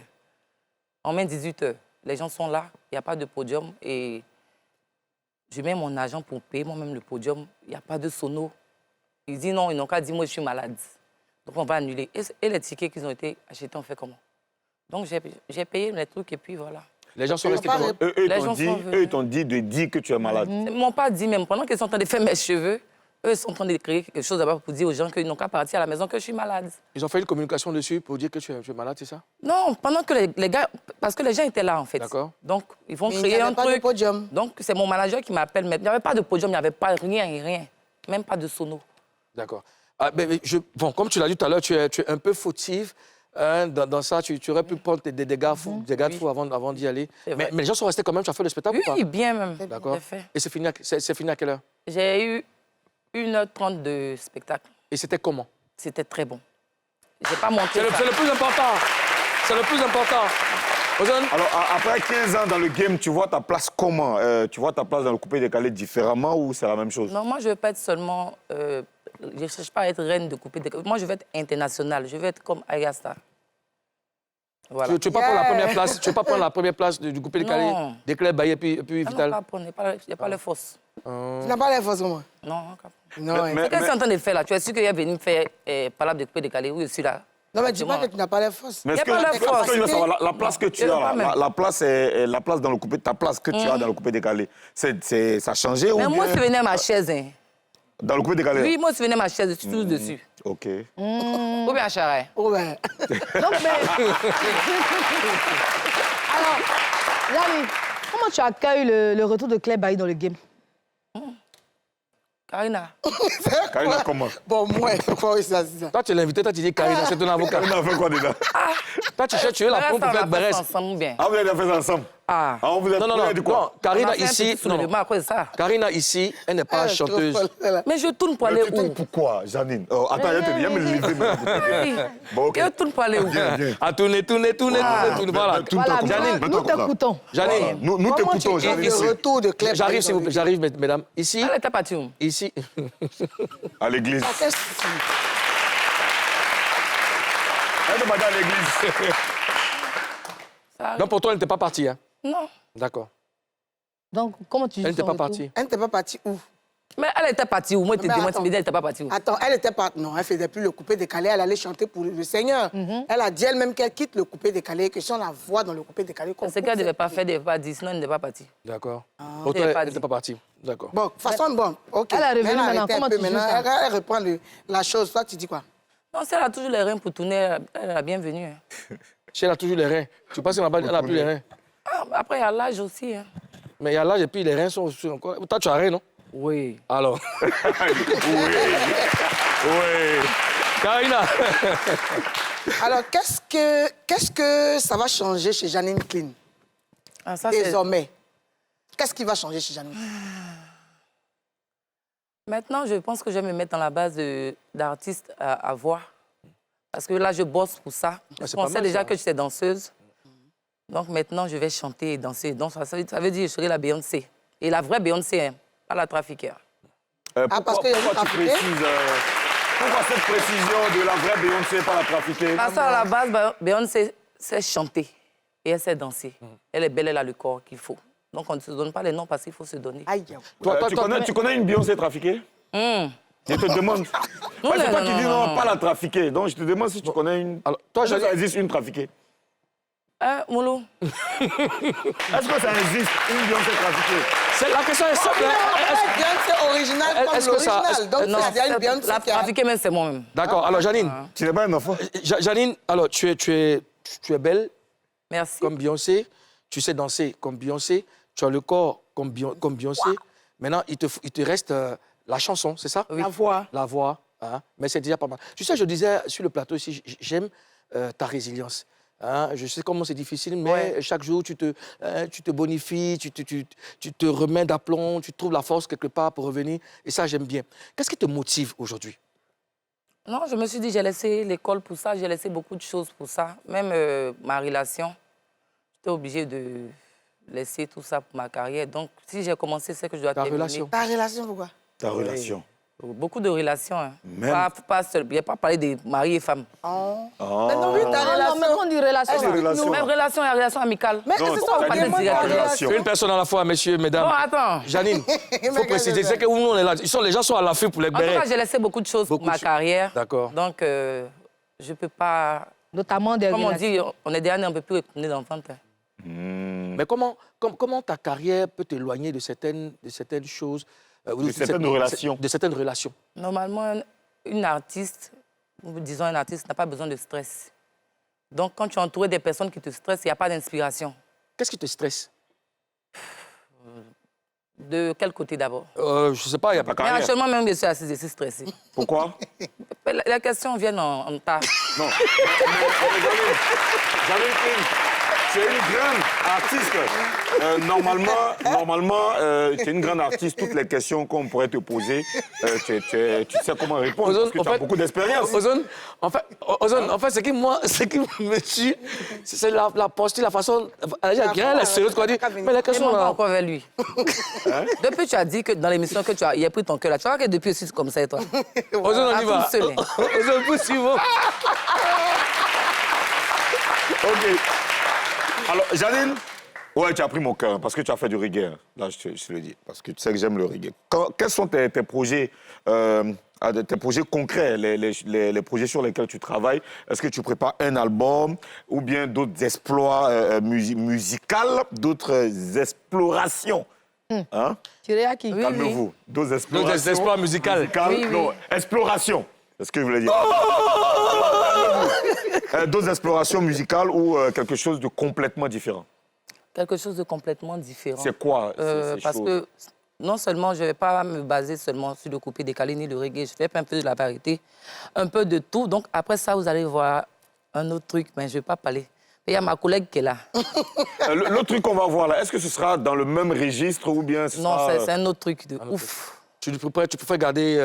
on met 18h. Les gens sont là, il n'y a pas de podium. Et je mets mon agent pour payer moi-même le podium. Il n'y a pas de sono. Ils disent non, ils n'ont qu'à dire moi je suis malade. Donc on va annuler. Et les tickets qu'ils ont été achetés, on fait comment? Donc j'ai payé les trucs et puis voilà. Les gens sont restés comment? Eux, ils t'ont dit de dire que tu es malade. Ils ne m'ont pas dit même. Pendant qu'ils sont en train de faire mes cheveux, eux ils sont en train de créer quelque chose d'abord pour dire aux gens qu'ils n'ont qu'à partir à la maison que je suis malade. Ils ont fait une communication dessus pour dire que tu es malade, c'est ça? Non, pendant que les gars... Parce que les gens étaient là, en fait. D'accord. Donc, ils vont Mais il créer n'y un avait pas truc. de podium. Donc, c'est mon manager qui m'appelle. Mais il n'y avait pas de podium, il n'y avait pas rien. Même pas de sono. D'accord. Ah, bon, comme tu l'as dit tout à l'heure, tu es un peu fautive. Hein, dans ça, tu aurais pu prendre des dégâts fous, avant d'y aller. Mais les gens sont restés quand même, tu as fait le spectacle ou pas? Oui, bien même. D'accord. J'ai fait. Et c'est fini à quelle heure? J'ai eu 1h30 de spectacle. Et c'était comment? C'était très bon. J'ai pas monté. C'est le plus important. C'est le plus important. Ozone? Alors, après 15 ans dans le game, tu vois ta place comment? Tu vois ta place dans le coupé décalé différemment ou c'est la même chose? Non, moi, je ne veux pas être seulement... je ne cherche pas à être reine de coupé décalé. Moi, je veux être internationale. Je veux être comme Ayasta. Voilà. Tu ne veux pas prendre la première place, tu veux pas prendre la première place du coupé décalé? Non. Déclaire Baye et puis Vital? Non, il n'y a pas les forces. Tu n'as pas l'air forcément. Non, Non, qu'est-ce que tu es en train de faire là? Tu es sûr qu'il est venu me faire palabre de coupé décalé? Oui, je suis là. Non, mais dis pas que tu n'as pas l'air force. Mais Y a pas la force. je veux savoir, la place que tu as, la place dans le coupé, ta place que tu as dans le coupé décalé, ça a changé ou Mais bien... moi, je venais à ma chaise. Hein. Dans le coupé décalé? Oui, moi, je venais à ma chaise, je suis toujours dessus. OK. Ou bien à Charest. Oh, ben. Donc, mais... Alors, Lali, comment tu accueilles le retour de Claire Baye dans le game? Karina. Karina, comment? Bon, moi, pourquoi oui, ça? Toi, tu es l'invité, toi, tu dis Karina, c'est ton avocat. Karina a fait quoi dedans? Toi, tu cherches, tu es la pompe pour faire Barès. ensemble bien. Ah, vous avez fait ça ensemble? Ah. Ah, vous êtes Non, de quoi? Karina ici, Karina ici, elle n'est pas chanteuse. Mais je tourne pour aller Tu tournes où? pourquoi, Janine? Attends, il y a me lever. Bon, OK. Je tourne pour aller où? À tourner, voilà. Voilà, Janine, nous t'écoutons. Janine, Nous t'écoutons, Janine. Le retour de Claire. j'arrive, s'il vous plaît, j'arrive, mesdames. Ici, Elle était partie où? ici. À l'église. Qu'est-ce que c'est? Elle est à l'église. Donc, pour toi, elle n'était pas partie, hein? Non. D'accord. Donc, comment tu Elle n'était son pas retour? partie. Elle n'était pas partie où? Mais elle était partie où? Moi, tu attends. elle n'était pas partie où? Attends, elle était pas... Non, elle faisait plus le coupé-décalé, elle allait chanter pour le Seigneur. Elle a dit elle-même qu'elle quitte le coupé-décalé, que si on la voit dans le coupé-décalé... C'est qu'elle ne devait pas faire, elle ne devait pas dire, sinon elle n'était pas partie. D'accord. Elle Elle n'était pas partie. D'accord. Bon, de toute façon, bon, OK. Elle est revenue Mais maintenant, arrêté un comment peu, tu juges maintenant, ça? elle reprend la chose. Toi, tu dis quoi? Non, si elle a toujours les reins pour tourner, elle est la bienvenue. Hein. Si elle a toujours les reins. Tu penses qu'elle n'a plus les reins? Ah, après, il y a l'âge aussi. Hein. Mais il y a l'âge et puis les reins sont encore... Toi, tu as rien, non? Oui. Alors. Oui. Karina. Alors, qu'est-ce que ça va changer chez Jeanine Clean, Ah, ça, c'est- désormais? Qu'est-ce qui va changer chez Jeanine? Maintenant, je pense que je vais me mettre dans la base d'artistes à voix. Parce que là, je bosse pour ça. Ah, Je c'est pas pensais mal, déjà ça. que j'étais danseuse. Donc maintenant, je vais chanter et danser. Donc ça veut dire que je serai la Beyoncé. Et la vraie Beyoncé, hein, pas la trafiquaire. parce qu'il y a une pourquoi tu trafiquée? précises pourquoi cette précision de la vraie Beyoncé, pas la trafiquée? Parce qu'à la base, Beyoncé sait chanter et elle sait danser. Elle est belle, elle a le corps qu'il faut. Donc on ne se donne pas les noms parce qu'il faut se donner. Aïe. Tu connais une Beyoncé trafiquée? Je te demande. Ouais, c'est toi qui dis non, pas la trafiquée. Donc je te demande si tu connais une. Alors, toi, Est-ce que ça existe une trafiquée? Moulou, Est-ce que ça existe une Beyoncé trafiquée? La question est simple. Beyoncé originale comme est-ce que ça- l'original. Donc, non, il y a une Beyoncé la qui a... trafiquée même, c'est moi-même. D'accord. Alors, Janine. Tu n'es pas un enfant? Janine, alors, tu es belle Merci. comme Beyoncé. Tu sais danser comme Beyoncé. Tu as le corps comme Beyoncé. Maintenant, il te reste la chanson, c'est ça? La voix. La voix. Hein? Mais c'est déjà pas mal. Tu sais, je disais sur le plateau ici, j'aime ta résilience. Hein? Je sais comment c'est difficile, mais chaque jour, tu te bonifies, tu te remets d'aplomb, tu trouves la force quelque part pour revenir. Et ça, j'aime bien. Qu'est-ce qui te motive aujourd'hui? Non, je me suis dit, j'ai laissé l'école pour ça, j'ai laissé beaucoup de choses pour ça. Même ma relation, j'étais obligée de laisser tout ça pour ma carrière. Donc, si j'ai commencé, c'est que je dois terminer. relation? Ta relation, pourquoi? Ta relation. Beaucoup de relations. Hein. Même- Pas seul. Il n'y a pas parlé de mari et femme. Mais non, oui, ta Non, relation. mais quand on dit relation, C'est là. relation. Même relation, il y a relation amicale. Mais Non, c'est t'as ça, dit on parle ta de relation. Une personne à la fois, messieurs, mesdames. Bon, attends. Janine, il faut préciser, c'est que nous, on est là. Les gens sont à l'affût pour les En tout cas, bérets. j'ai laissé beaucoup de choses Beaucoup pour ma de choses. carrière. D'accord. Donc, je ne peux pas... Notamment des Comme on relations. dit, on est dernier, on ne peut plus retourner d'enfant. Mais comment ta carrière peut t'éloigner de certaines choses De certaines relations. De certaines relations. Normalement, une artiste, ou disons un artiste, n'a pas besoin de stress. Donc, quand tu es entouré des personnes qui te stressent, il n'y a pas d'inspiration. Qu'est-ce qui te stresse? De quel côté d'abord? Je ne sais pas, il n'y a pas... Mais Carrière. actuellement, même, je suis assise, je suis stressée. Pourquoi? Les questions viennent en tas. Non. Janine Clean, tu es une grande artiste. Normalement, tu es une grande artiste. Toutes les questions qu'on pourrait te poser, tu sais comment répondre parce que tu as beaucoup d'expérience. Ozone, en fait, ce qui me tue, c'est la posture, la façon... Elle est sérieuse, quoi. Mais la Et question... moi, pas là, encore vers lui. Depuis, tu as dit que dans l'émission, que il a pris ton cœur là. Tu vois que depuis aussi, c'est comme ça, et toi. Ozone, on y va. Absolument. Ozone, poursuivons. OK. Alors, Janine, ouais, tu as pris mon cœur parce que tu as fait du reggae. Hein. Là, je te le dis, parce que tu sais que j'aime le reggae. Quels sont tes projets concrets, les projets sur lesquels tu travailles? Est-ce que tu prépares un album ou bien d'autres exploits musicaux, d'autres explorations? Hein? Tu es à qui? Calmez-vous. D'autres explorations. D'autres exploits musicaux. Oui, oui. Non, exploration. C'est ce que je voulais dire. D'autres explorations musicales ou quelque chose de complètement différent? Quelque chose de complètement différent. C'est quoi ces Parce choses? que non seulement je ne vais pas me baser seulement sur le coupé décalé ni le reggae, je fais un peu de la variété, un peu de tout. Donc après ça, vous allez voir un autre truc, mais je ne vais pas parler. Il y a ma collègue qui est là. L'autre truc qu'on va voir là, est-ce que ce sera dans le même registre ou bien ce Non, sera... c'est un autre truc de ouf. Tu préfères garder...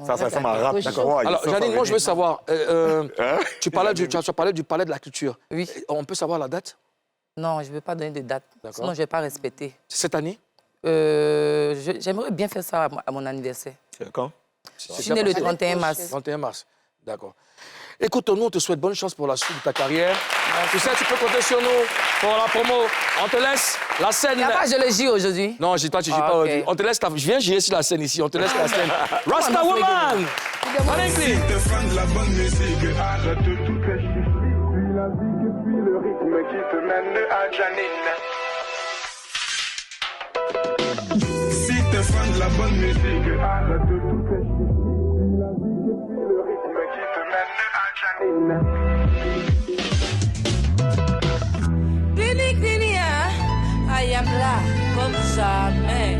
Ça ressemble à rap, d'accord. Alors, Janine, moi, je veux savoir... Hein? tu as parlé du palais de la culture. Oui. On peut savoir la date? Non, je ne veux pas donner de date. Sinon, je ne vais pas respecter. C'est cette année? J'aimerais bien faire ça à mon anniversaire. C'est quand? Je suis née le 31 mars. 31 mars, d'accord. Écoute, nous, on te souhaite bonne chance pour la suite de ta carrière. Tu sais, tu peux compter sur nous pour la promo. On te laisse la scène. Il n'y a pas je le gis aujourd'hui. Non, je dis pas, tu ne gis pas aujourd'hui. On te laisse je viens gérer sur la scène ici. On te laisse la scène. Rasta Woman! Allez, Si t'es fan de la bonne musique, arrête tout tes chichis. Puis la vie, puis le rythme qui te mène à Janine. Si t'es fan de la bonne musique, arrête tout tes chichis. Puis la vie, puis le rythme qui te mène à Janine. Clinique, clinique, I am là comme jamais.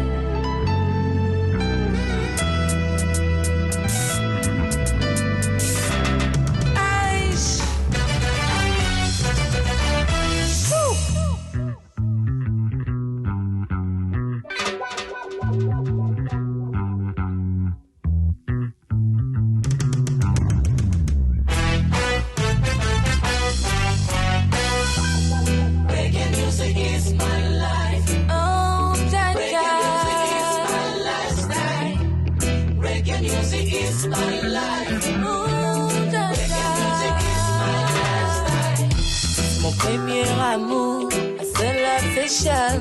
Mon premier amour, c'est la fashion.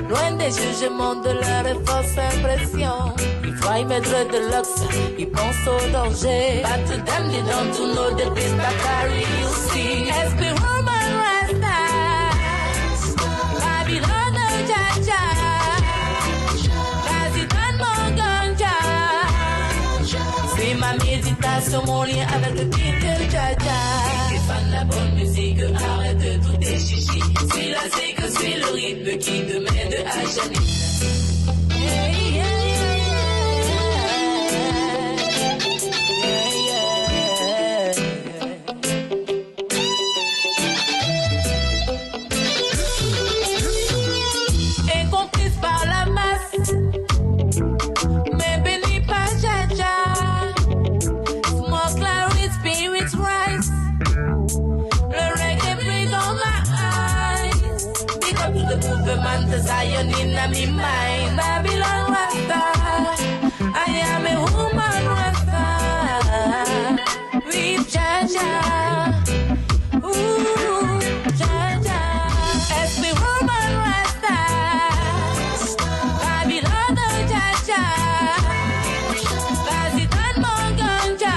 Loin des jugements de leur fausse impression. Ils voient mes dreadlocks, ils pensent au danger. But to them, they don't know the things that carry you see. Espérons mal resta. Babylone, Jaja. Vas-y, donne mon ganja. C'est ma méditation, mon lien avec le titre Jaja. Fan la bonne musique, arrête de tout tes chichis. Suis la zig, suis le rythme qui te mène à Janine. Incomprise par la masse, mais bénie par Jaja. Smoke la spirit rise. Man desire in my mind. Babylon Rasta, I am a woman Rasta. With Jaja, ooh, Jaja. As the woman Rasta, Babylon Jaja. Vas-y, donne mon ganja.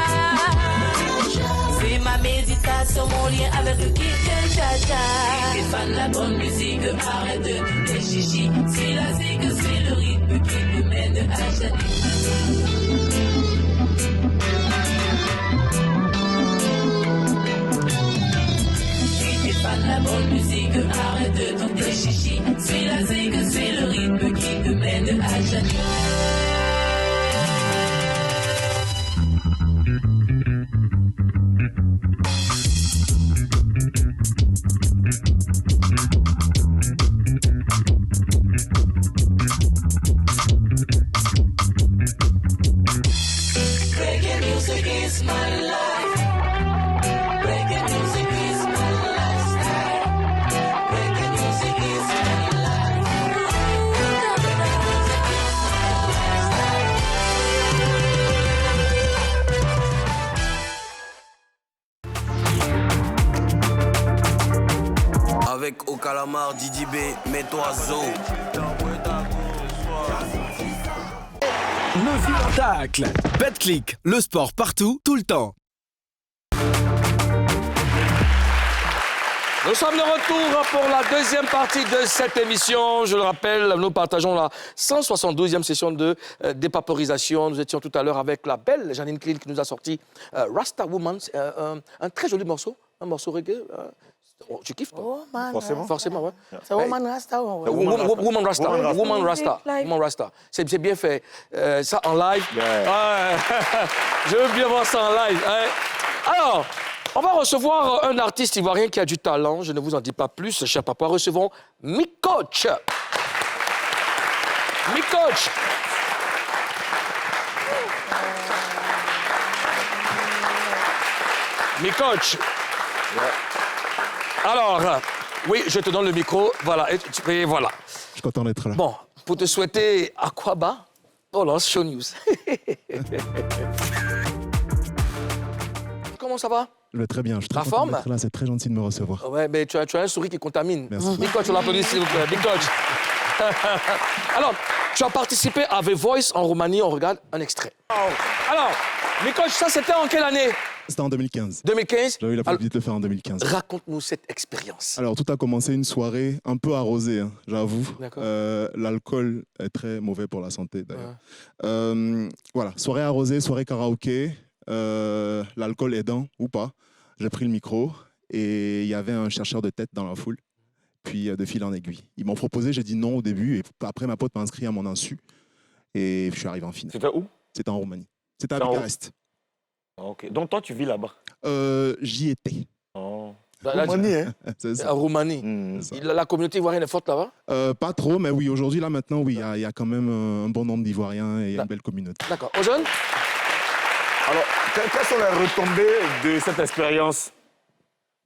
C'est ma méditation, mon lien avec le kitchen Jaja. Fan la bonne musique, arrête de tout tes chichis. Suis la zig, suis le rythme qui te mène à Janine. Si t'es fan la bonne musique, arrête de tout tes chichis. Suis la zig, suis le rythme qui te mène à Janine. Avec au calamar, Didi B, mets-toi Zo. Le Tacle. Betclic, le sport partout, tout le temps. Nous sommes de retour pour la deuxième partie de cette émission. Je le rappelle, nous partageons la 172e session de dépaporisation. Nous étions tout à l'heure avec la belle Janine Clean qui nous a sorti Rasta Woman, un très joli morceau, un morceau reggae. Tu kiffes, toi? Oh, man, Forcément, ouais. C'est Woman Rasta, ouais. Woman Rasta. C'est bien fait. Ça en live. Yeah. Je veux bien voir ça en live. Alors, on va recevoir un artiste ivoirien qui a du talent. Je ne vous en dis pas plus, cher papa. Recevons Mikoch. Mikoch. Mikoch. Alors, oui, je te donne le micro. Voilà, et voilà. Je suis content d'être là. Bon, pour te souhaiter Aquaba, Bolos Show News. Comment ça va? Je vais très bien. Je suis très La content forme? d'être là. C'est très gentil de me recevoir. Ouais, mais tu as un sourire qui contamine. Merci. Big Coach, on l'applaudit s'il vous plaît. Big Coach. Alors, tu as participé à The Voice en Roumanie. On regarde un extrait. Alors, Big Coach, ça c'était en quelle année? C'était en 2015. 2015? J'avais eu la possibilité de le faire en 2015. Raconte-nous cette expérience. Alors, tout a commencé une soirée un peu arrosée, hein, j'avoue. D'accord. L'alcool est très mauvais pour la santé, d'ailleurs. Voilà, soirée arrosée, soirée karaoké, l'alcool aidant ou pas. J'ai pris le micro et il y avait un chercheur de tête dans la foule. Puis, de fil en aiguille. Ils m'ont proposé, j'ai dit non au début. Et après, ma pote m'a inscrit à mon insu. Et je suis arrivé en finale. C'était où? C'était en Roumanie. C'était à Bucarest. Ok. Donc toi, tu vis là-bas? J'y étais. Oh. Roumanie, hein? C'est ça. En Roumanie. La communauté ivoirienne est forte là-bas? Pas trop, mais oui, aujourd'hui, là, maintenant, oui, il y a quand même un bon nombre d'Ivoiriens et une belle communauté. D'accord. Ozone? Alors, quelles sont les retombées de cette expérience?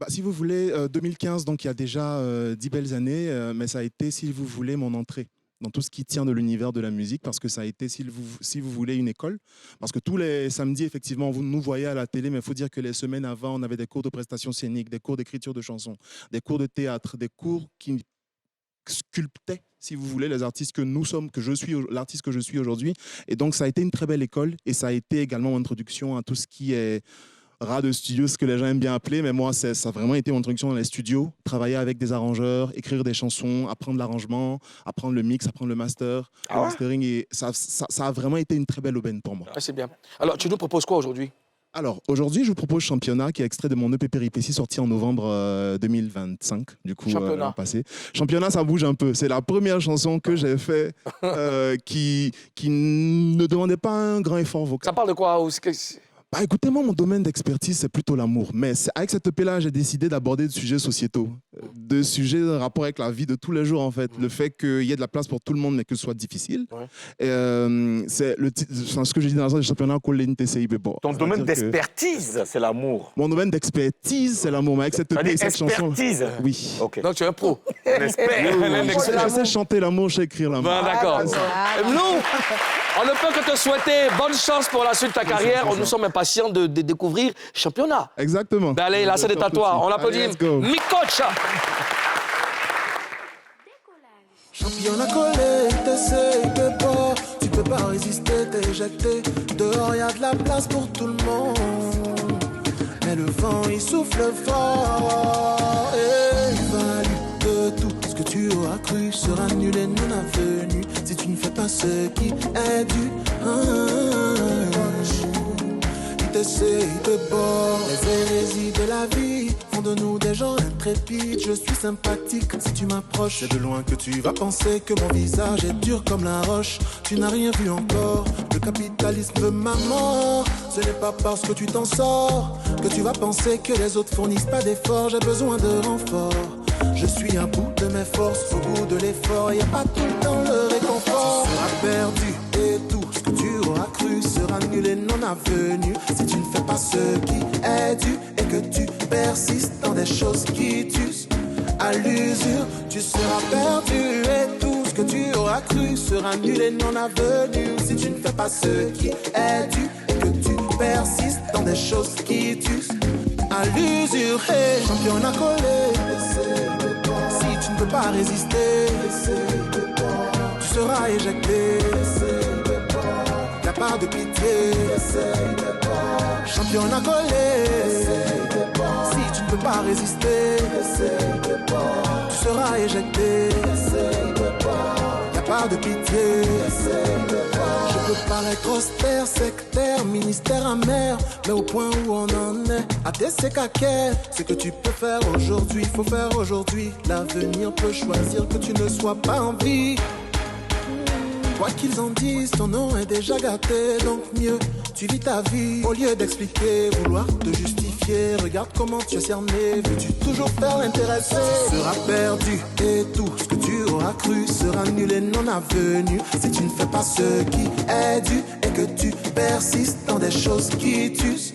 Si vous voulez, 2015, donc il y a déjà 10 belles années, mais ça a été, si vous voulez, mon entrée dans tout ce qui tient de l'univers de la musique, parce que ça a été, si vous voulez, une école. Parce que tous les samedis, effectivement, vous nous voyez à la télé, mais il faut dire que les semaines avant, on avait des cours de prestations scéniques, des cours d'écriture de chansons, des cours de théâtre, des cours qui sculptaient, si vous voulez, les artistes que nous sommes, l'artiste que je suis aujourd'hui. Et donc, ça a été une très belle école, et ça a été également mon introduction à tout ce qui est rat de studio, ce que les gens aiment bien appeler, mais moi, ça a vraiment été mon introduction dans les studios, travailler avec des arrangeurs, écrire des chansons, apprendre l'arrangement, apprendre le mix, apprendre le master, le mastering, et ça a vraiment été une très belle aubaine pour moi. Ah, c'est bien. Alors, tu nous proposes quoi aujourd'hui? Alors, aujourd'hui, je vous propose Championnat, qui est extrait de mon EP Péripéties, sorti en novembre 2025, du coup, l'an passé. Championnat, ça bouge un peu. C'est la première chanson que j'ai faite qui ne demandait pas un grand effort vocal. Ça parle de quoi? Écoutez, moi, mon domaine d'expertise, c'est plutôt l'amour. Mais avec cette EP-là, j'ai décidé d'aborder des sujets sociétaux, de sujets de rapport avec la vie de tous les jours, en fait. Le fait qu'il y ait de la place pour tout le monde, mais que ce soit difficile. Et, c'est ce que j'ai dit dans la salle du championnat, ton domaine d'expertise, c'est l'amour. Mon domaine d'expertise, c'est l'amour. Mais avec cette EP et cette chanson... Expertise. Oui. Okay. Donc, tu es un pro. Je sais chanter l'amour, je sais écrire l'amour. D'accord. Nous, on ne peut que te souhaiter bonne chance pour la suite de ta carrière. Nous sommes impatients de découvrir Championnat. Exactement. Ben allez, la scène est à toi. On l'applaudit. Big Coach. Championnat collé, t'essayes de pas, tu peux pas résister, t'es éjecté. Dehors y'a de la place pour tout le monde, mais le vent il souffle fort. Et value de tout ce que tu auras cru sera nul et non avenu si tu ne fais pas ce qui est dû. T'essayes de bord, les hérésies de la vie font de nous des gens intrépides. Je suis sympathique si tu m'approches, c'est de loin que tu vas penser que mon visage est dur comme la roche. Tu n'as rien vu encore, le capitalisme veut ma mort. Ce n'est pas parce que tu t'en sors que tu vas penser que les autres fournissent pas d'efforts. J'ai besoin de renfort, je suis à bout de mes forces, au bout de l'effort. Y a pas tout le temps le réconfort. Tu seras perdu et tout ce que tu auras cru sera nul et non avenu si tu ne fais pas ce qui est dû et que tu persistes dans des choses qui tuent à l'usure. Tu seras perdu et tout ce que tu auras cru sera nul et non avenu si tu ne fais pas ce qui est dû et que tu persistes dans des choses qui tuent à l'usure. Hey, championnat collé, si tu ne peux pas résister, tu seras éjecté. Y'a pas de pitié, championnat collé. Si tu ne peux pas résister, tu seras éjecté. Y'a pas de pitié. Je peux paraître austère, sectaire, ministère amer, mais au point où on en est, à des caquets, ce que tu peux faire aujourd'hui, faut faire aujourd'hui. L'avenir peut choisir que tu ne sois pas en vie. Quoi qu'ils en disent, ton nom est déjà gâté, donc mieux, tu vis ta vie. Au lieu d'expliquer, vouloir te justifier, regarde comment tu es cerné, veux-tu toujours faire l'intéressé? Tu seras perdu et tout ce que tu auras cru sera nul et non avenu si tu ne fais pas ce qui est dû et que tu persistes dans des choses qui tuent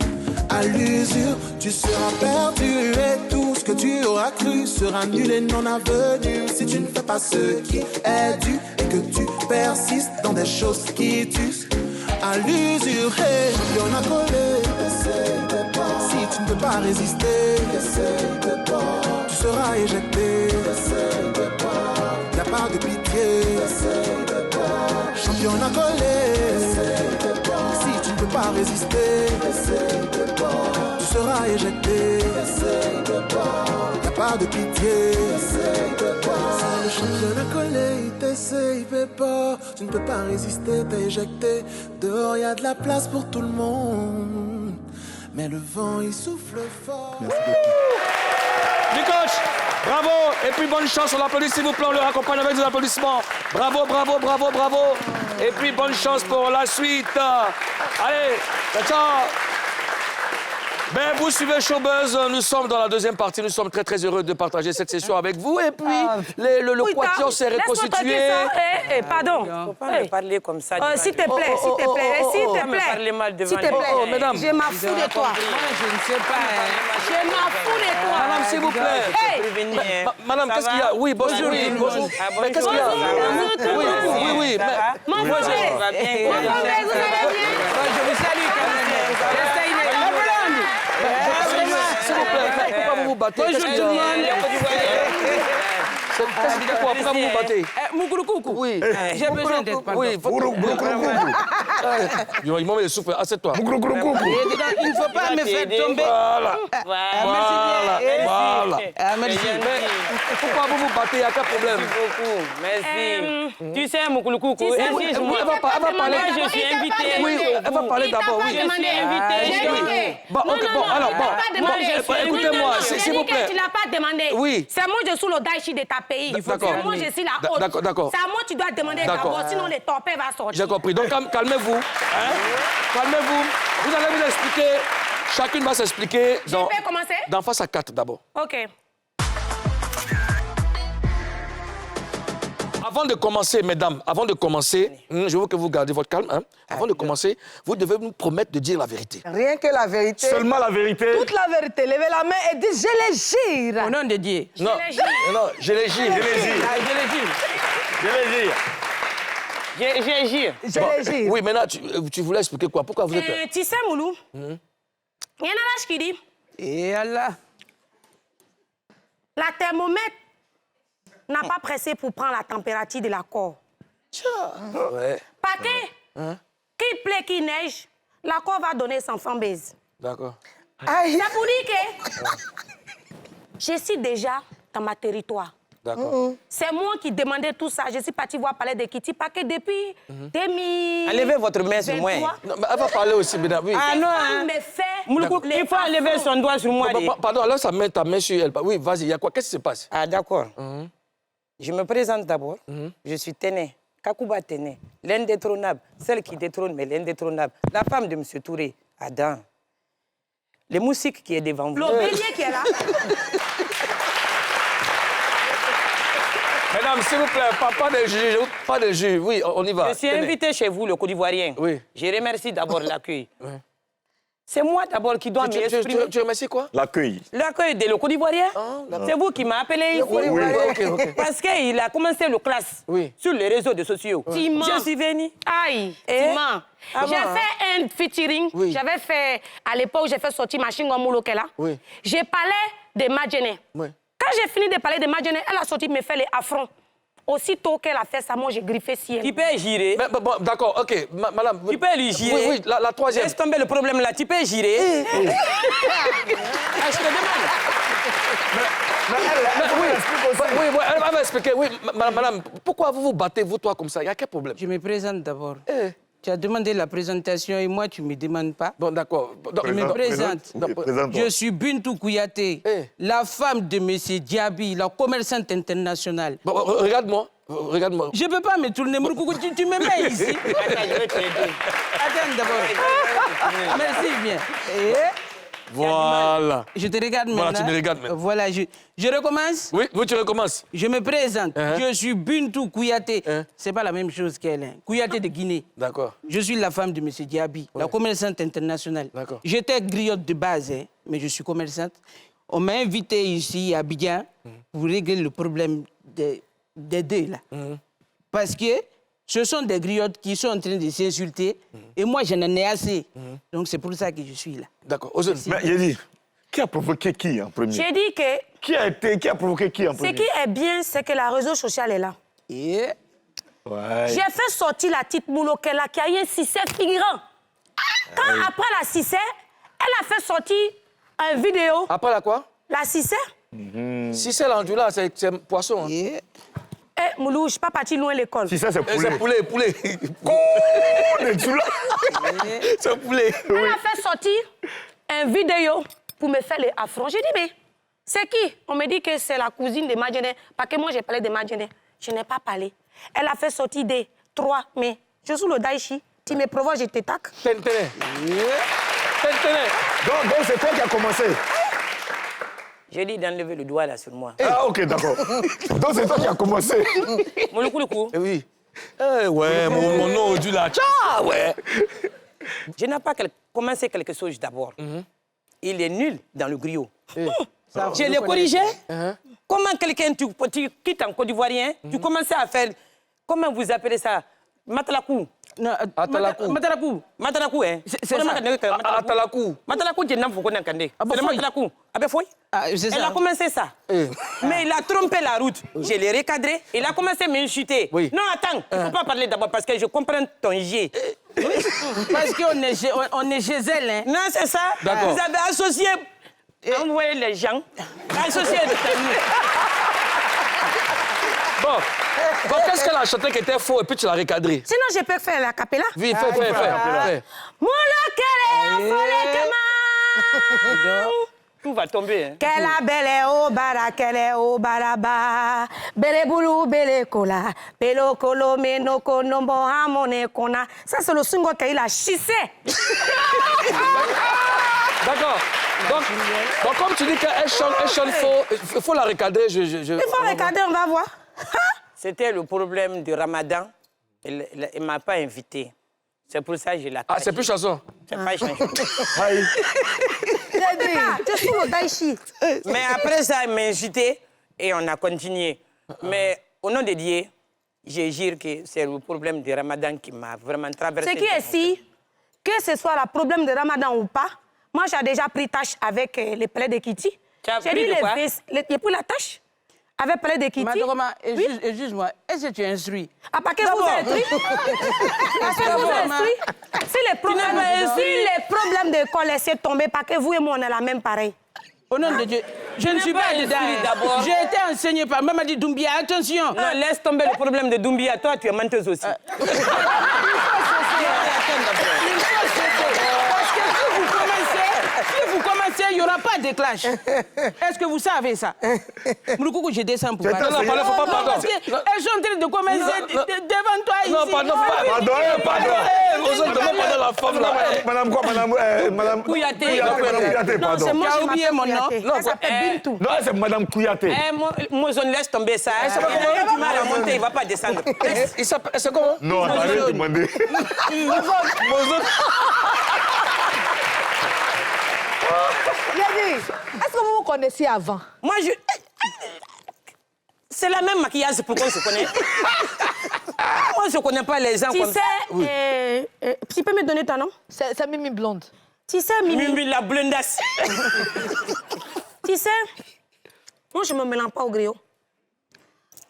à l'usure. Tu seras perdu et tout ce que tu auras cru sera nul et non avenu si tu ne fais pas ce qui est dû et que tu persistes dans des choses qui tuent à l'usure. Hey, y'en a collé, Si tu ne peux pas résister, tu seras éjecté. Y'a pas de pitié. Championnat collé. Si tu ne peux pas résister, tu seras éjecté. Y'a pas de pitié. Le championnat collé, il t'essaie, il fait pas. Tu ne peux pas résister, t'es éjecté. Dehors, y a de la place pour tout le monde. Mais le vent, il souffle fort. Merci beaucoup. Du coach, bravo. Et puis bonne chance, on l'applaudit s'il vous plaît, on le raccompagne avec des applaudissements. Bravo, bravo, bravo, bravo. Et puis bonne chance pour la suite. Allez, ciao. Ben, vous suivez Showbuzz, nous sommes dans la deuxième partie, nous sommes très très heureux de partager cette session avec vous. Et puis, le quatuor s'est reconstitué. Pardon. Faut pas me parler comme ça. S'il te plaît, s'il te plaît, s'il te plaît. Parler mal devant S'il te plaît, mesdames. je m'en fous de toi. Je ne sais pas. Je m'en fous de toi. Madame, s'il vous plaît. Hey. Madame, qu'est-ce qu'il y a? Oui, bonjour. Oui, bonjour. Mais qu'est-ce qu'il y a? Oui. Mon frère, vous allez bien? Je vous salue quand même. S'il vous plaît, pourquoi vous vous battez? Bonjour tout le monde. Pourquoi vous vous battez? Moukoulou. Oui. J'ai besoin d'être pardon. Oui, il m'a mis le souffle. Assieds-toi. Il ne faut pas me faire tomber. Voilà. Merci. Pourquoi vous vous battez? Il n'y a qu'un problème. Merci. Tu sais, Moukoulou, Elle va parler. Je suis invitée. Oui, elle va parler d'abord. Je suis invitée. Bon, écoutez-moi, s'il vous plaît. Tu n'as pas demandé. Oui. C'est moi, je suis le Daichi de ta pays. D'accord. C'est moi, je suis la haute. D'accord. C'est à moi, tu dois demander d'abord, sinon le torpille va sortir. J'ai compris. Donc, calmez-vous. Calmez-vous. Vous allez vous expliquer. Chacune va s'expliquer. Je peux commencer? D'en face à 4 d'abord. OK. Avant de commencer, mesdames, je veux que vous gardiez votre calme. Hein. Avant de commencer, vous devez nous promettre de dire la vérité. Rien que la vérité. Seulement la vérité. Toute la vérité. Levez la main et dites je les jure. Au nom de Dieu. Non, je les gire. Je jure. Je les jure. Oui, maintenant, tu voulais expliquer quoi? Pourquoi vous êtes... Tu sais, Moulou, il y en a là qui dit... Et Allah. La thermomètre n'a pas pressé pour prendre la température de la corps. Ouais. Parce que, qu'il plaît, qu'il neige, la corps va donner son fan baise. D'accord. C'est pour dire que je suis déjà dans ma territoire. D'accord. C'est moi qui demandais tout ça. Je suis partie voir parler de Kitty parce que depuis 2000... Enlevez votre main sur moi. Non, mais elle va parler aussi, mesdames. Oui. Ah non, Il me fait... Il faut enlever son doigt sur moi. Pardon, alors ça met ta main sur elle. Oui, vas-y, il y a quoi? Qu'est-ce qui se passe? Ah, d'accord. Je me présente d'abord. Je suis Téné, Kakouba Téné, l'indétrônable, celle qui détrône, mais l'indétrônable. La femme de M. Touré, Adam. Le moustique qui est devant vous. Le bélier qui est là. Mesdames, s'il vous plaît, pas de jus. Oui, on y va. Je suis invité chez vous, le Côte d'Ivoirien. Oui. Je remercie d'abord l'accueil. C'est moi d'abord qui dois m'exprimer. Tu remercies quoi? L'accueil. L'accueil de le Côte d'Ivoirien. C'est vous qui m'avez appelé ici. Oui. Ok. Parce qu'il a commencé le classe sur les réseaux sociaux. Tima. Je suis venu. Aïe, Tima. J'ai bon, fait un featuring. Oui. J'avais fait, à l'époque, j'ai fait sortir Machine Gun Mouloukela. Oui. J'ai parlé de Madjene. Oui. Quand j'ai fini de parler de Madjene, elle a sorti me faire les affronts. Aussitôt qu'elle a fait ça, moi, j'ai griffé si elle. Tu peux girer. Bon, d'accord, ok. Madame. Tu peux lui girer. Oui, la troisième. Laisse tomber le problème là. Tu peux girer. Je te demande. Oui, elle va expliquer. Oui, madame, pourquoi vous vous battez, vous, toi, comme ça? Il y a quel problème? Je me présente d'abord. Tu as demandé la présentation et moi, tu ne me demandes pas. Bon, d'accord. Je me présente. Je suis Bintou Kouyaté, la femme de M. Diaby, la commerçante internationale. Bon, regarde-moi. Je ne peux pas me tourner. Tu me mets ici. Attends, je vais t'aider. Attends d'abord. Merci bien. Voilà. Je te regarde maintenant. Voilà, tu me regardes maintenant. Voilà, je recommence. Oui, tu recommences. Je me présente. Je suis Bintou Kouyaté. C'est pas la même chose qu'elle. Hein. Kouyaté de Guinée. D'accord. Je suis la femme de M. Diaby, la commerçante internationale. D'accord. J'étais griotte de base, hein, mais je suis commerçante. On m'a invité ici à Abidjan pour régler le problème des deux, là. Parce que Ce sont des griottes qui sont en train de s'insulter. Et moi, j'en ai assez. Donc, c'est pour ça que je suis là. D'accord. Mais j'ai dit, qui a provoqué qui en premier? J'ai dit que... Qui a provoqué qui en premier? Ce qui est bien, c'est que la réseau social est là. Et... Ouais. J'ai fait sortir la petite Moulokela qui a eu un Cissé figurant. Quand après la Cissé, elle a fait sortir une vidéo. Après la quoi? La Cissé. Cissé, l'andula, c'est poisson. Hein. Eh, Moulou, je ne suis pas parti loin de l'école. Cissé, c'est poulet. C'est poulet. C'est poulet. Elle a fait sortir une vidéo pour me faire les affronts. J'ai dit, mais c'est qui? On me dit que c'est la cousine de Madjene. Parce que moi, j'ai parlé de Madjene. Je n'ai pas parlé. Elle a fait sortir des 3 mais je suis le Daichi. Tu me provoques, je t'attaque. Donc c'est toi qui as commencé. J'ai dit d'enlever le doigt là sur moi. Ah, ok, d'accord. Donc c'est toi qui as commencé. Mon coup. Oui. Ouais, mon nom du là. Tcha, ouais. Je n'ai pas commencé quelque chose d'abord. Il est nul dans le griot. Je l'ai corrigé. Comment quelqu'un, tu quittes en Côte d'Ivoirien, tu commences à faire, comment vous appelez ça? Matalakou. Non, Matalakou, hein? C'est ça. Matalakou, je n'en veux pas. C'est le Matalakou. Elle a commencé ça. Mais il a trompé la route. Je l'ai recadré. Il a commencé à m'insulter. Non, attends, il ne faut pas parler d'abord parce que je comprends ton G. Parce qu'on est Gisèle, hein? Non, c'est ça. Vous avez associé, envoyé les gens, associé de Bon, qu'est-ce qu'elle a chanté qui était faux et puis tu l'as recadré? Sinon, je peux faire la capella. Oui, fais. Tout va tomber. Hein. Quelle belle au bara, quelle au baraba. Bele boulou, bele kola. Belo kolo, meno kono, mohamone kona. Ça, c'est le single qu'il a chissé. D'accord. Donc, comme tu dis qu'elle chante faux, il faut la recadrer. Il faut recadrer, on va voir. C'était le problème du Ramadan. Il ne m'a pas invité. C'est pour ça que je l'ai. Ah, c'est plus chanson? C'est pas chanson. Tu es le Daichi. Mais après ça, il m'a invité et on a continué. Mais au nom de Dieu, je jure que c'est le problème du Ramadan qui m'a vraiment traversé. Ce qui est si, que ce soit le problème de Ramadan ou pas, moi j'ai déjà pris tâche avec les palais de Kitty. Tu as pris de quoi? J'ai pris la tâche avec palais de Kitty. Madame, excuse-moi, est-ce que tu es instruit? Ah, pas que vous êtes instruit? Si les problèmes d'école laissent tomber, pas que vous et moi on est la même pareil. Au nom de Dieu, je ne suis pas d'abord. J'ai été enseignée par Mamadi Doumbia, attention. Non, laisse tomber le problème de Doumbia. Toi, tu es menteuse aussi. Parce que si vous commencez, il n'y aura pas de clash. Est-ce que vous savez ça? Mouloukou, je descends pour parler. Non, faut pas pardon. Parce qu'elles sont en train de commencer devant toi ici. Non, pardon. Pardon, la femme là. Madame quoi? Madame Kouyaté. Pardon. C'est moi, j'ai oublié mon nom. Elle s'appelle Bintou. Non, c'est Madame Kouyaté. Moi, je laisse tomber ça. Tu m'as remonté, il ne va pas descendre. C'est comment? Non, arrête de demander. Est-ce que vous vous connaissiez avant? Moi, c'est la même maquillage pour qu'on se connaisse. Moi, je ne connais pas les gens comme ça. Tu peux me donner ton nom? C'est Mimi Blonde. Tu sais, Mimi. Mimi la blondasse. Tu sais, moi, je ne me mélange pas au griot.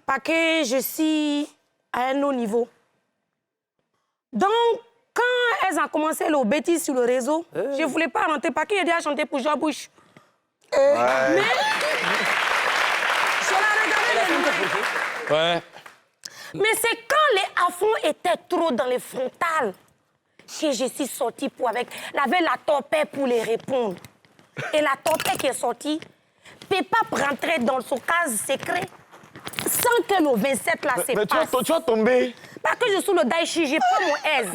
Parce que je suis à un haut niveau. Donc, quand elles ont commencé le bêtise sur le réseau, je ne voulais pas rentrer parce qu'il a déjà chanté pour Jean Bouche. Mais je la regardais. Ouais. Mais c'est quand les affronts étaient trop dans les frontales que je suis sortie pour avec la torpille pour les répondre. Et la torpille qui est sortie ne peut pas rentrer dans son case secret sans que le 27 là se passe. Mais tu vas tomber. Parce que je suis le Daichi, j'ai pas mon aise.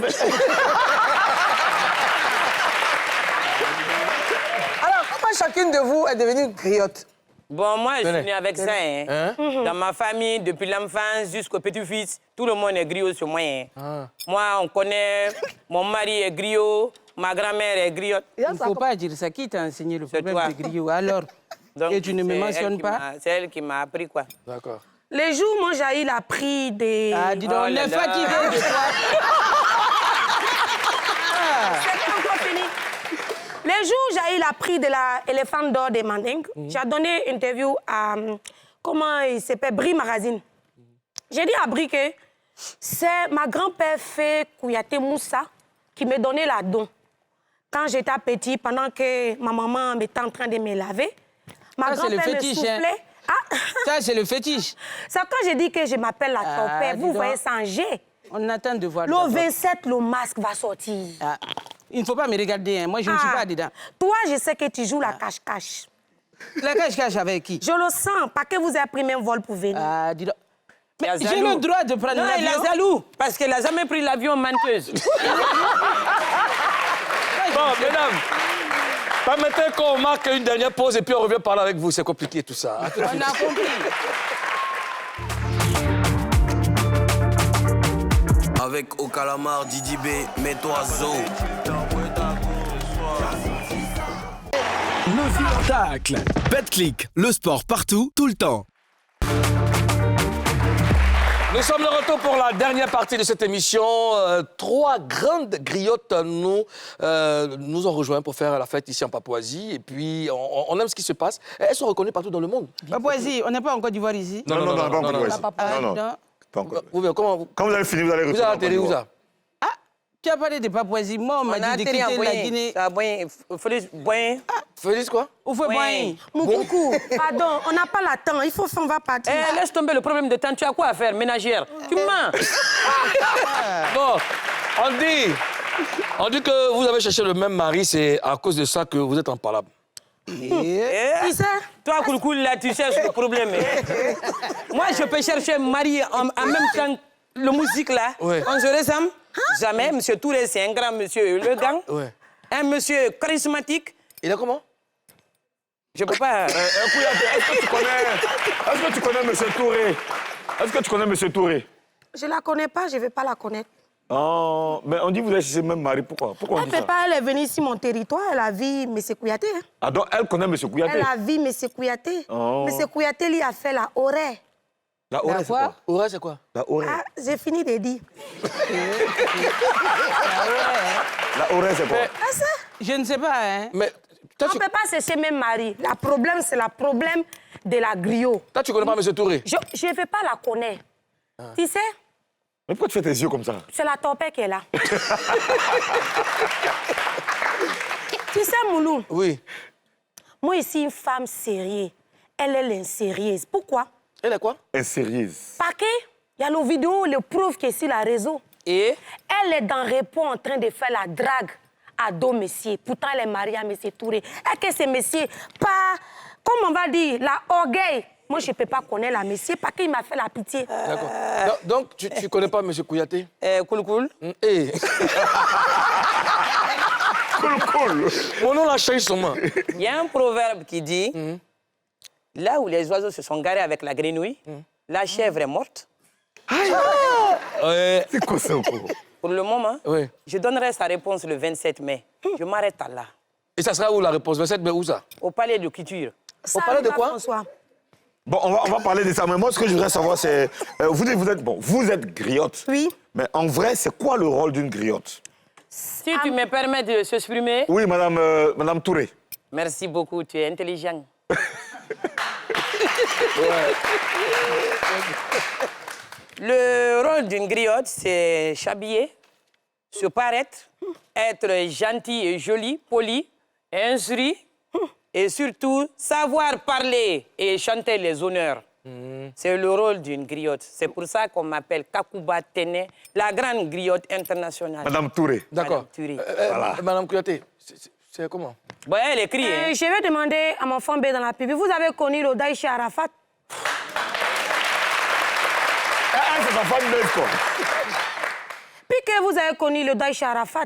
Alors, comment chacune de vous est devenue griotte? Bon, moi, je suis né avec ça. Hein. Dans ma famille, depuis l'enfance jusqu'au petit-fils, tout le monde est griot sur moi. Hein. Moi, on connaît, mon mari est griot, ma grand-mère est griotte. Il ne faut pas dire ça. Qui t'a enseigné le problème de griot? Alors, donc, et tu ne me mentionnes pas? C'est elle qui m'a appris, quoi. D'accord. Les jours, moi, Jaïl a pris des... Ah, dis donc, on est fatigué de toi. C'est pas encore fini. Les jours, Jaïl a pris de l'éléphant d'or des Mandingues. J'ai donné une interview à... Comment il s'appelle? Brie Magazine. J'ai dit à Brie que c'est ma grand-père fait Kouyaté Moussa qui me donnait la don. Quand j'étais petit, pendant que ma maman était en train de me laver, ma grand-père me soufflait. Hein. Ah. Ça, c'est le fétiche. C'est quand j'ai dit que je m'appelle la tempête. Vous voyez ça en G. On attend de voir. Le 27, le masque va sortir. Ah. Il ne faut pas me regarder, hein. Moi, je ne suis pas dedans. Toi, je sais que tu joues la cache-cache. La cache-cache avec qui? Je le sens, pas que vous avez pris même vol pour venir. Ah, dis donc. Mais j'ai le droit de prendre l'avion. Non, il a jaloux, parce qu'elle n'a jamais pris l'avion menteuse. Bon, mesdames, permettez qu'on marque une dernière pause et puis on revient parler avec vous. C'est compliqué tout ça. On a compris. Avec au calamar Didi B, mets-toi Zo. Le spectacle. Betclic, le sport partout, tout le temps. Nous sommes de retour pour la dernière partie de cette émission. 3 grandes griottes nous ont rejoints pour faire la fête ici en Papouasie. Et puis, on aime ce qui se passe. Elles sont reconnues partout dans le monde. Papouasie, on n'est pas en Côte d'Ivoire ici? Non, pas en Côte d'Ivoire. Non, pas encore. Quand vous avez fini, vous allez retourner. Vous avez atterri où ça? Ah, tu as parlé de Papouasie. Moi, on m'a dit de quitter la Guinée. Félix Boin. Félix quoi? Où faut Boin? Mon coucou, pardon, on n'a pas le temps. Il faut qu'on va partir. Eh, laisse tomber le problème de temps. Tu as quoi à faire, ménagère? Tu mens. Bon, on dit que vous avez cherché le même mari. C'est à cause de ça que vous êtes impalable. Qui ça? Toi, Koukoul, là, tu cherches le problème. Moi, je peux chercher un mari en même temps le musique, là. Ouais. On se ressemble? Jamais. Monsieur Touré, c'est un grand monsieur élégant. Ouais. Un monsieur charismatique. Il est comment? Je peux pas... Est-ce que tu connais monsieur Touré? Est-ce que tu connais monsieur Touré? Je la connais pas, je vais pas la connaître. Oh, mais on dit que vous avez cherché le même mari. Pourquoi on Elle dit peut ça? pas, elle est venue ici, mon territoire, elle a vu M. Kouyaté. Hein. Ah, donc elle connaît monsieur Kouyaté? Elle a vu M. Kouyaté. Oh. M. Kouyaté, lui, a fait la horaire. La horaire, c'est quoi? Horaire, c'est quoi? La horaire. Ah, j'ai fini de dire. La horaire, c'est quoi? Ah, ça? Je ne sais pas, hein. Mais on ne peut pas chercher même mari. Le problème, c'est le problème de la griot. Toi, tu connais pas M. Touré? Je ne vais pas la connaître. Tu sais? Mais pourquoi tu fais tes yeux comme ça? C'est la tempête qui est là. Tu sais, Moulou? Oui. Moi, ici, une femme sérieuse. Elle est l'insérieuse. Pourquoi? Elle est quoi? Insérieuse. Parce qu'il y a nos vidéos, les preuves qui sont sur la réseau. Et? Elle est dans Repos en train de faire la drague à deux messieurs. Pourtant, elle est mariée à M. Touré. Et que ces messieurs, pas, comme on va dire, la orgueil. Moi, je ne peux pas connaître la monsieur parce qu'il m'a fait la pitié. D'accord. Donc, tu ne connais pas M. Kouyaté? Cool. Eh. Cool. Mon nom l'a changé sûrement. Il y a un proverbe qui dit, là où les oiseaux se sont garés avec la grenouille, la chèvre est morte. Ouais. C'est quoi ça encore? Pour le moment, Oui. je donnerai sa réponse le 27 mai. Je m'arrête à là. Et ça sera où la réponse? 27 mai, où ça? Au palais de culture. Au palais de quoi? François. Bon, on va parler de ça, mais moi, ce que je voudrais savoir, c'est... vous êtes griotte. Oui. Mais en vrai, c'est quoi le rôle d'une griotte? Si tu me permets de s'exprimer... Oui, madame Touré. Merci beaucoup, tu es intelligent. Le rôle d'une griotte, c'est s'habiller, se paraître, être gentil et joli, poli, instruit, et surtout savoir parler et chanter les honneurs. C'est le rôle d'une griotte. C'est pour ça qu'on m'appelle Kakouba Tene, la grande griotte internationale. Madame Touré. D'accord. Voilà. Madame Kouyaté, c'est comment? Bon, elle écrit. Hein. Je vais demander à mon femme B dans la pub. Vous avez connu le Daïchi Arafat? C'est sa femme bête, quoi. Puis que vous avez connu le Daïchi Arafat,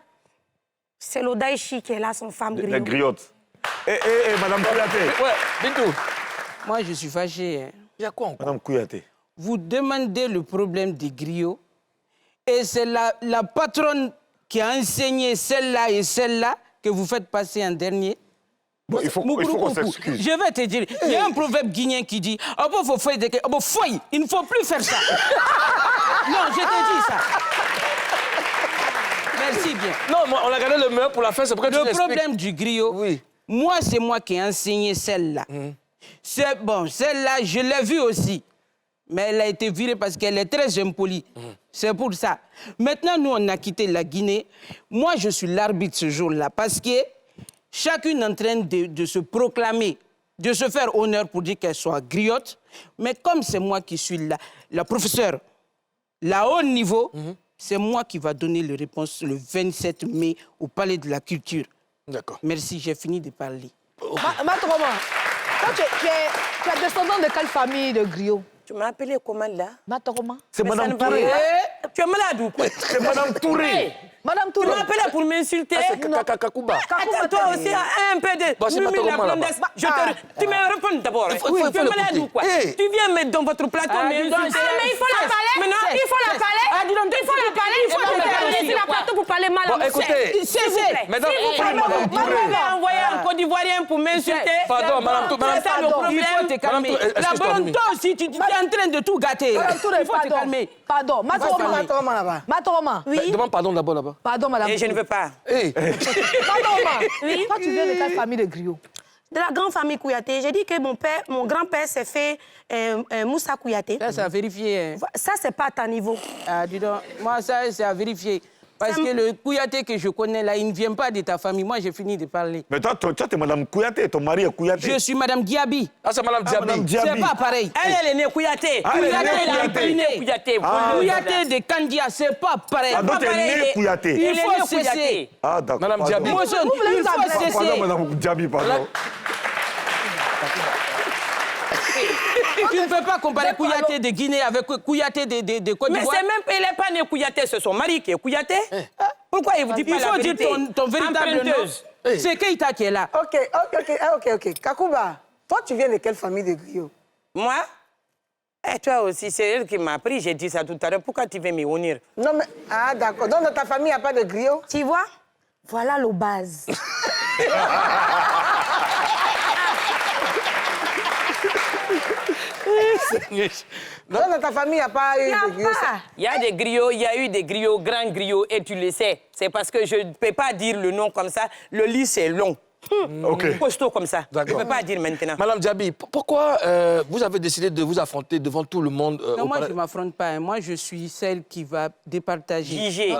c'est le Daïchi qui est là, son femme griotte. La griotte. Madame Kouyaté. Ouais, Bintou. Moi, je suis fâché. Hein. Il y a quoi encore? Madame Kouyaté. Vous demandez le problème des griots et c'est la patronne qui a enseigné celle-là et celle-là que vous faites passer en dernier. Bon, il faut qu'on s'excuse. Je vais te dire, il y a un proverbe guinéen qui dit « il ne faut plus faire ça ». Non, je te dis ça. Merci bien. Non, moi, on a gardé le meilleur pour la fin, c'est pourquoi tu Le problème du griot, moi, c'est moi qui ai enseigné celle-là. C'est bon, celle-là, je l'ai vue aussi. Mais elle a été virée parce qu'elle est très impolie. C'est pour ça. Maintenant, nous, on a quitté la Guinée. Moi, je suis l'arbitre ce jour-là parce que chacune est en train de se proclamer, de se faire honneur pour dire qu'elle soit griotte. Mais comme c'est moi qui suis la professeure, la haut niveau, c'est moi qui va donner les réponses le 27 mai au Palais de la Culture. D'accord. Merci, j'ai fini de parler. Matroma, toi, tu es descendant de quelle famille de griot? Tu m'as appelé comment là? Matroma. C'est Madame Touré. Tu es malade ou quoi? C'est Madame Touré. Madame Touré. Tu m'as appelé pour m'insulter? Kakouba. Attends, toi aussi, un peu de... Tu me réponds d'abord. Tu es malade ou quoi? Tu viens dans votre plateau m'insulter. Mais il faut la parler. Maintenant, il faut la parler. Il faut la parler. Il faut la parler sur la plateau pour parler mal. Bon, écoutez, s'il vous plaît. Madame Touré. Vous m'avez envoyé un Côte d'Ivoirien pour m'insulter. Pardon, Madame Touré. C'est ça le problème. Il faut te calmer. La bonne, toi aussi, tu es en train de tout gâter. Madame Touré, il faut te calmer. Pardon, Matroma là-bas. Matroma. Oui. Demande pardon d'abord là-bas. Pardon, Madame. Et je ne veux pas. Matroma. Oui. Toi, tu viens de quelle famille de griot? De la grande famille Kouyaté. J'ai dit que mon grand-père s'est fait Moussa Kouyaté. Ça, c'est à vérifier. Ça, c'est pas à ton niveau. Ah, dis donc, moi, ça, c'est à vérifier. Parce que le Kouyaté que je connais là, il ne vient pas de ta famille. Moi, j'ai fini de parler. Mais toi, tu es Madame Kouyaté, ton mari est Kouyaté. Je suis Madame Diaby. Ah, c'est Madame Diaby. C'est pas pareil. Elle est née Kouyaté. Kouyaté, elle est Kouyaté. Kouyaté de Kandia, c'est pas pareil. Ah, donc elle est née Kouyaté. Il faut cesser. Ah, d'accord. Madame Diaby. Il faut cesser. Pardon, Madame Diaby, pardon. Tu ne peux pas comparer Kouyaté de Guinée avec Kouyaté de Côte d'Ivoire. Mais c'est même, il n'est pas né Kouyaté, c'est son mari qui est Kouyaté. Pourquoi il vous dit pas la vérité? Il faut dire ton véritable nom. C'est Keïta qui est là. Ok. Kakouba, toi, tu viens de quelle famille de griot? Moi? Et toi aussi, c'est elle qui m'a appris, j'ai dit ça tout à l'heure. Pourquoi tu veux m'unir? Non, mais... Ah, d'accord. Donc, dans ta famille, il n'y a pas de griot? Tu vois? Voilà le base. Non, dans ta famille, il n'y a pas eu de griots. Il y a des griots, il y a eu des griots, grands griots, et tu le sais. C'est parce que je ne peux pas dire le nom comme ça. Le lit, c'est long. Costaud comme ça. Je ne peux pas dire maintenant. Madame Diaby, pourquoi vous avez décidé de vous affronter devant tout le monde Non, moi, je ne m'affronte pas. Moi, je suis celle qui va départager. Juger.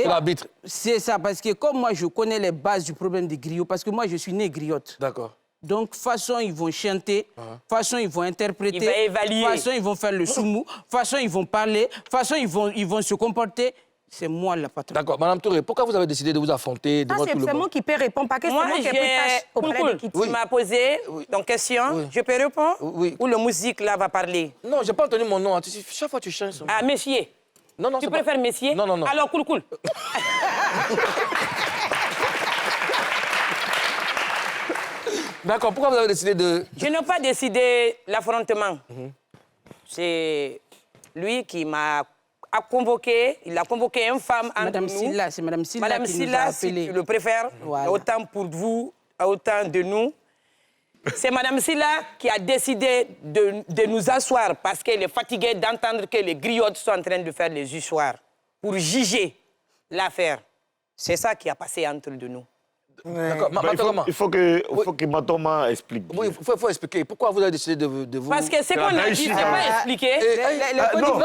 L'arbitre. C'est ça, parce que comme moi, je connais les bases du problème des griots, parce que moi, je suis né griotte. D'accord. Donc, façon, ils vont chanter, façon, ils vont interpréter, il va évaluer. Façon, ils vont faire le soumou, façon, ils vont parler, façon, ils vont se comporter. C'est moi la patronne. D'accord. Madame Touré, pourquoi vous avez décidé de vous affronter devant tout le monde? C'est moi qui peux répondre, parce que c'est moi qui ai pris tâche auprès de Kitty. Tu m'as posé ton question, je peux répondre? Oui. Ou le musique là va parler? Non, je n'ai pas entendu mon nom. Chaque fois tu changes. Ah, messieurs? Non, tu préfères messieurs? Non. Alors, cool. D'accord, pourquoi vous avez décidé de... Je n'ai pas décidé l'affrontement. C'est lui qui m'a convoqué, il a convoqué une femme entre Madame nous. Silla, c'est Madame Silla Madame qui nous a Silla, si appelés. tu le préfères, Voilà. autant pour vous, autant de nous. C'est Madame Silla qui a décidé de nous asseoir parce qu'elle est fatiguée d'entendre que les griottes sont en train de faire les ussoirs pour juger l'affaire. C'est ça qui a passé entre nous. D'accord. Il faut que Matoma explique. Oui, il faut expliquer. Pourquoi vous avez décidé de vous... Parce que ce qu'on a dit, c'est pas expliqué. Non,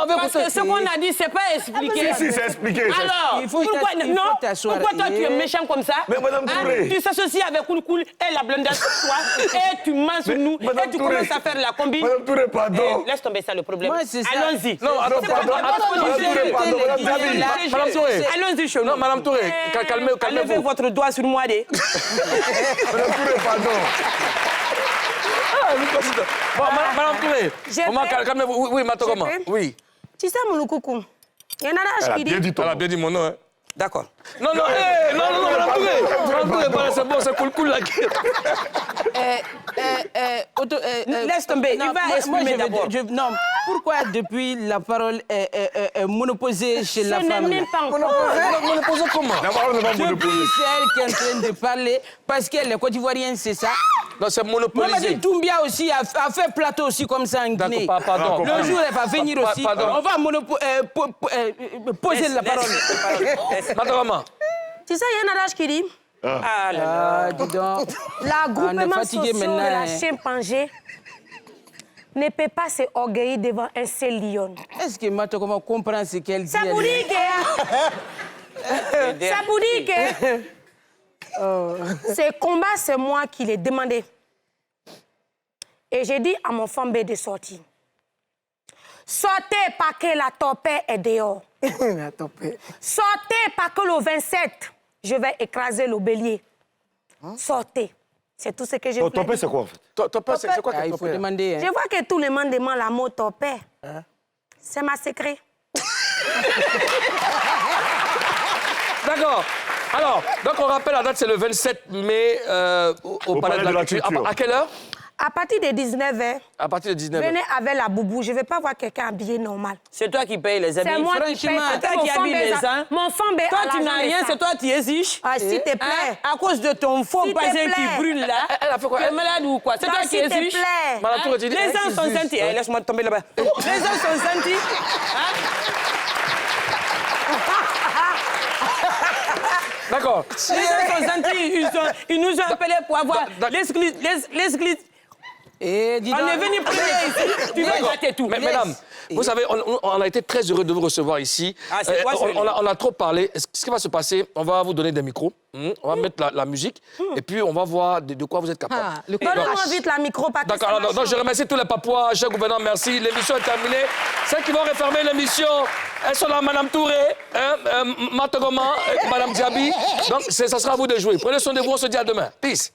parce que ce qu'on a dit, c'est pas expliqué. Si, c'est expliqué. Alors, pourquoi toi tu es méchant comme ça? Mais Madame Touré. Tu s'associes avec Koulkoul et la blondasse, toi, et tu mens sur nous, et tu commences à faire la combine. Madame Touré, pardon. Laisse tomber ça, le problème. Allons-y. Non, pardon. Madame Touré. Allons-y chez nous. Non, Madame Touré. Calmez-vous. Enlevez votre doigt sur moi, dé. Madame Touré, pardon. Bon, Madame Touré. Calmez-vous. Oui, Matogoma. Oui. Tu sais, mon coucou, il y en a là qui dit... Elle a bien dit mon nom. D'accord. Non, Madame Touré. C'est bon, c'est cool là. Laisse tomber, il va exprimer d'abord. Non, Pourquoi depuis la parole est monoposée chez la femme? Ce n'est même pas encore. Monoposée comment? La parole n'est pas Depuis, monopolisée. c'est elle qui est en train de parler, parce que les Côte d'Ivoiriens, c'est ça. Non, c'est monopolisé. Mamadi Doumbia aussi a fait plateau aussi comme ça en Guinée. D'accord, pardon. Le jour, elle va venir aussi. Pardon. On va poser la parole. Madame, Tu sais, il y a un adage qui dit... Ah là là, dis donc. L'agroupement social de maintenant, la hein. chimpanzé ne peut pas se orgueillir devant un seul lion. Est-ce que maintenant, comment comprendre ce qu'elle dit? Ça vous dit que... Ça vous dit que... Ces combats, c'est moi qui les demandé. Et j'ai dit à mon femme B de sortir. Sortez parce que la tempête est dehors. La tempête. Sortez parce que le 27, je vais écraser le bélier. Sortez. C'est tout ce que je veux. Ton père, c'est quoi en fait? ton père, c'est quoi Il faut demander. Je vois que tout le monde demande la mot ton père. C'est ma secret. D'accord. Alors, donc on rappelle la date, c'est le 27 mai au Palais de la Culture. À quelle heure? À partir de 19h, À partir de 19h. venez avec la boubou. Je ne vais pas voir quelqu'un habillé normal. C'est toi qui payes les habits. C'est moi qui paye. C'est toi qui habilles les gens. Mon femme Toi, tu n'as rien, c'est toi qui exiges. Ah, s'il te plaît. À cause de ton faux S'il te bazin plaît. qui brûle là. Elle a fait quoi? Tu es malade ou quoi? C'est Non, toi qui s'il te exiges. plaît. Madame Touré, tu dis- Les gens sont gentils. Eh, laisse-moi tomber là-bas. Les gens sont gentils. D'accord. Les gens sont gentils. Ils nous ont appelés pour avoir l'esglisse. Et dis On donc. est venu premier ici. Tu vas gratter tout. Mais, mesdames, vous savez, on a été très heureux de vous recevoir ici. Ah, c'est toi, on a trop parlé. Ce qui va se passer, on va vous donner des micros, on va mettre la musique, et puis on va voir de quoi vous êtes capable. Donne-moi vite la micro, parce que D'accord, ça alors, donc, je remercie tous les Papouas, cher gouverneur, merci. L'émission est terminée. Celles qui vont refermer l'émission, elles sont là, Madame Touré, Matogoma, Madame Diaby. Donc, ça sera à vous de jouer. Prenez soin de vous, on se dit à demain. Peace.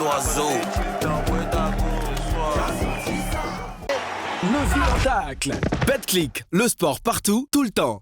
Oiseau. Tacle. BetClick, le sport partout, tout le temps.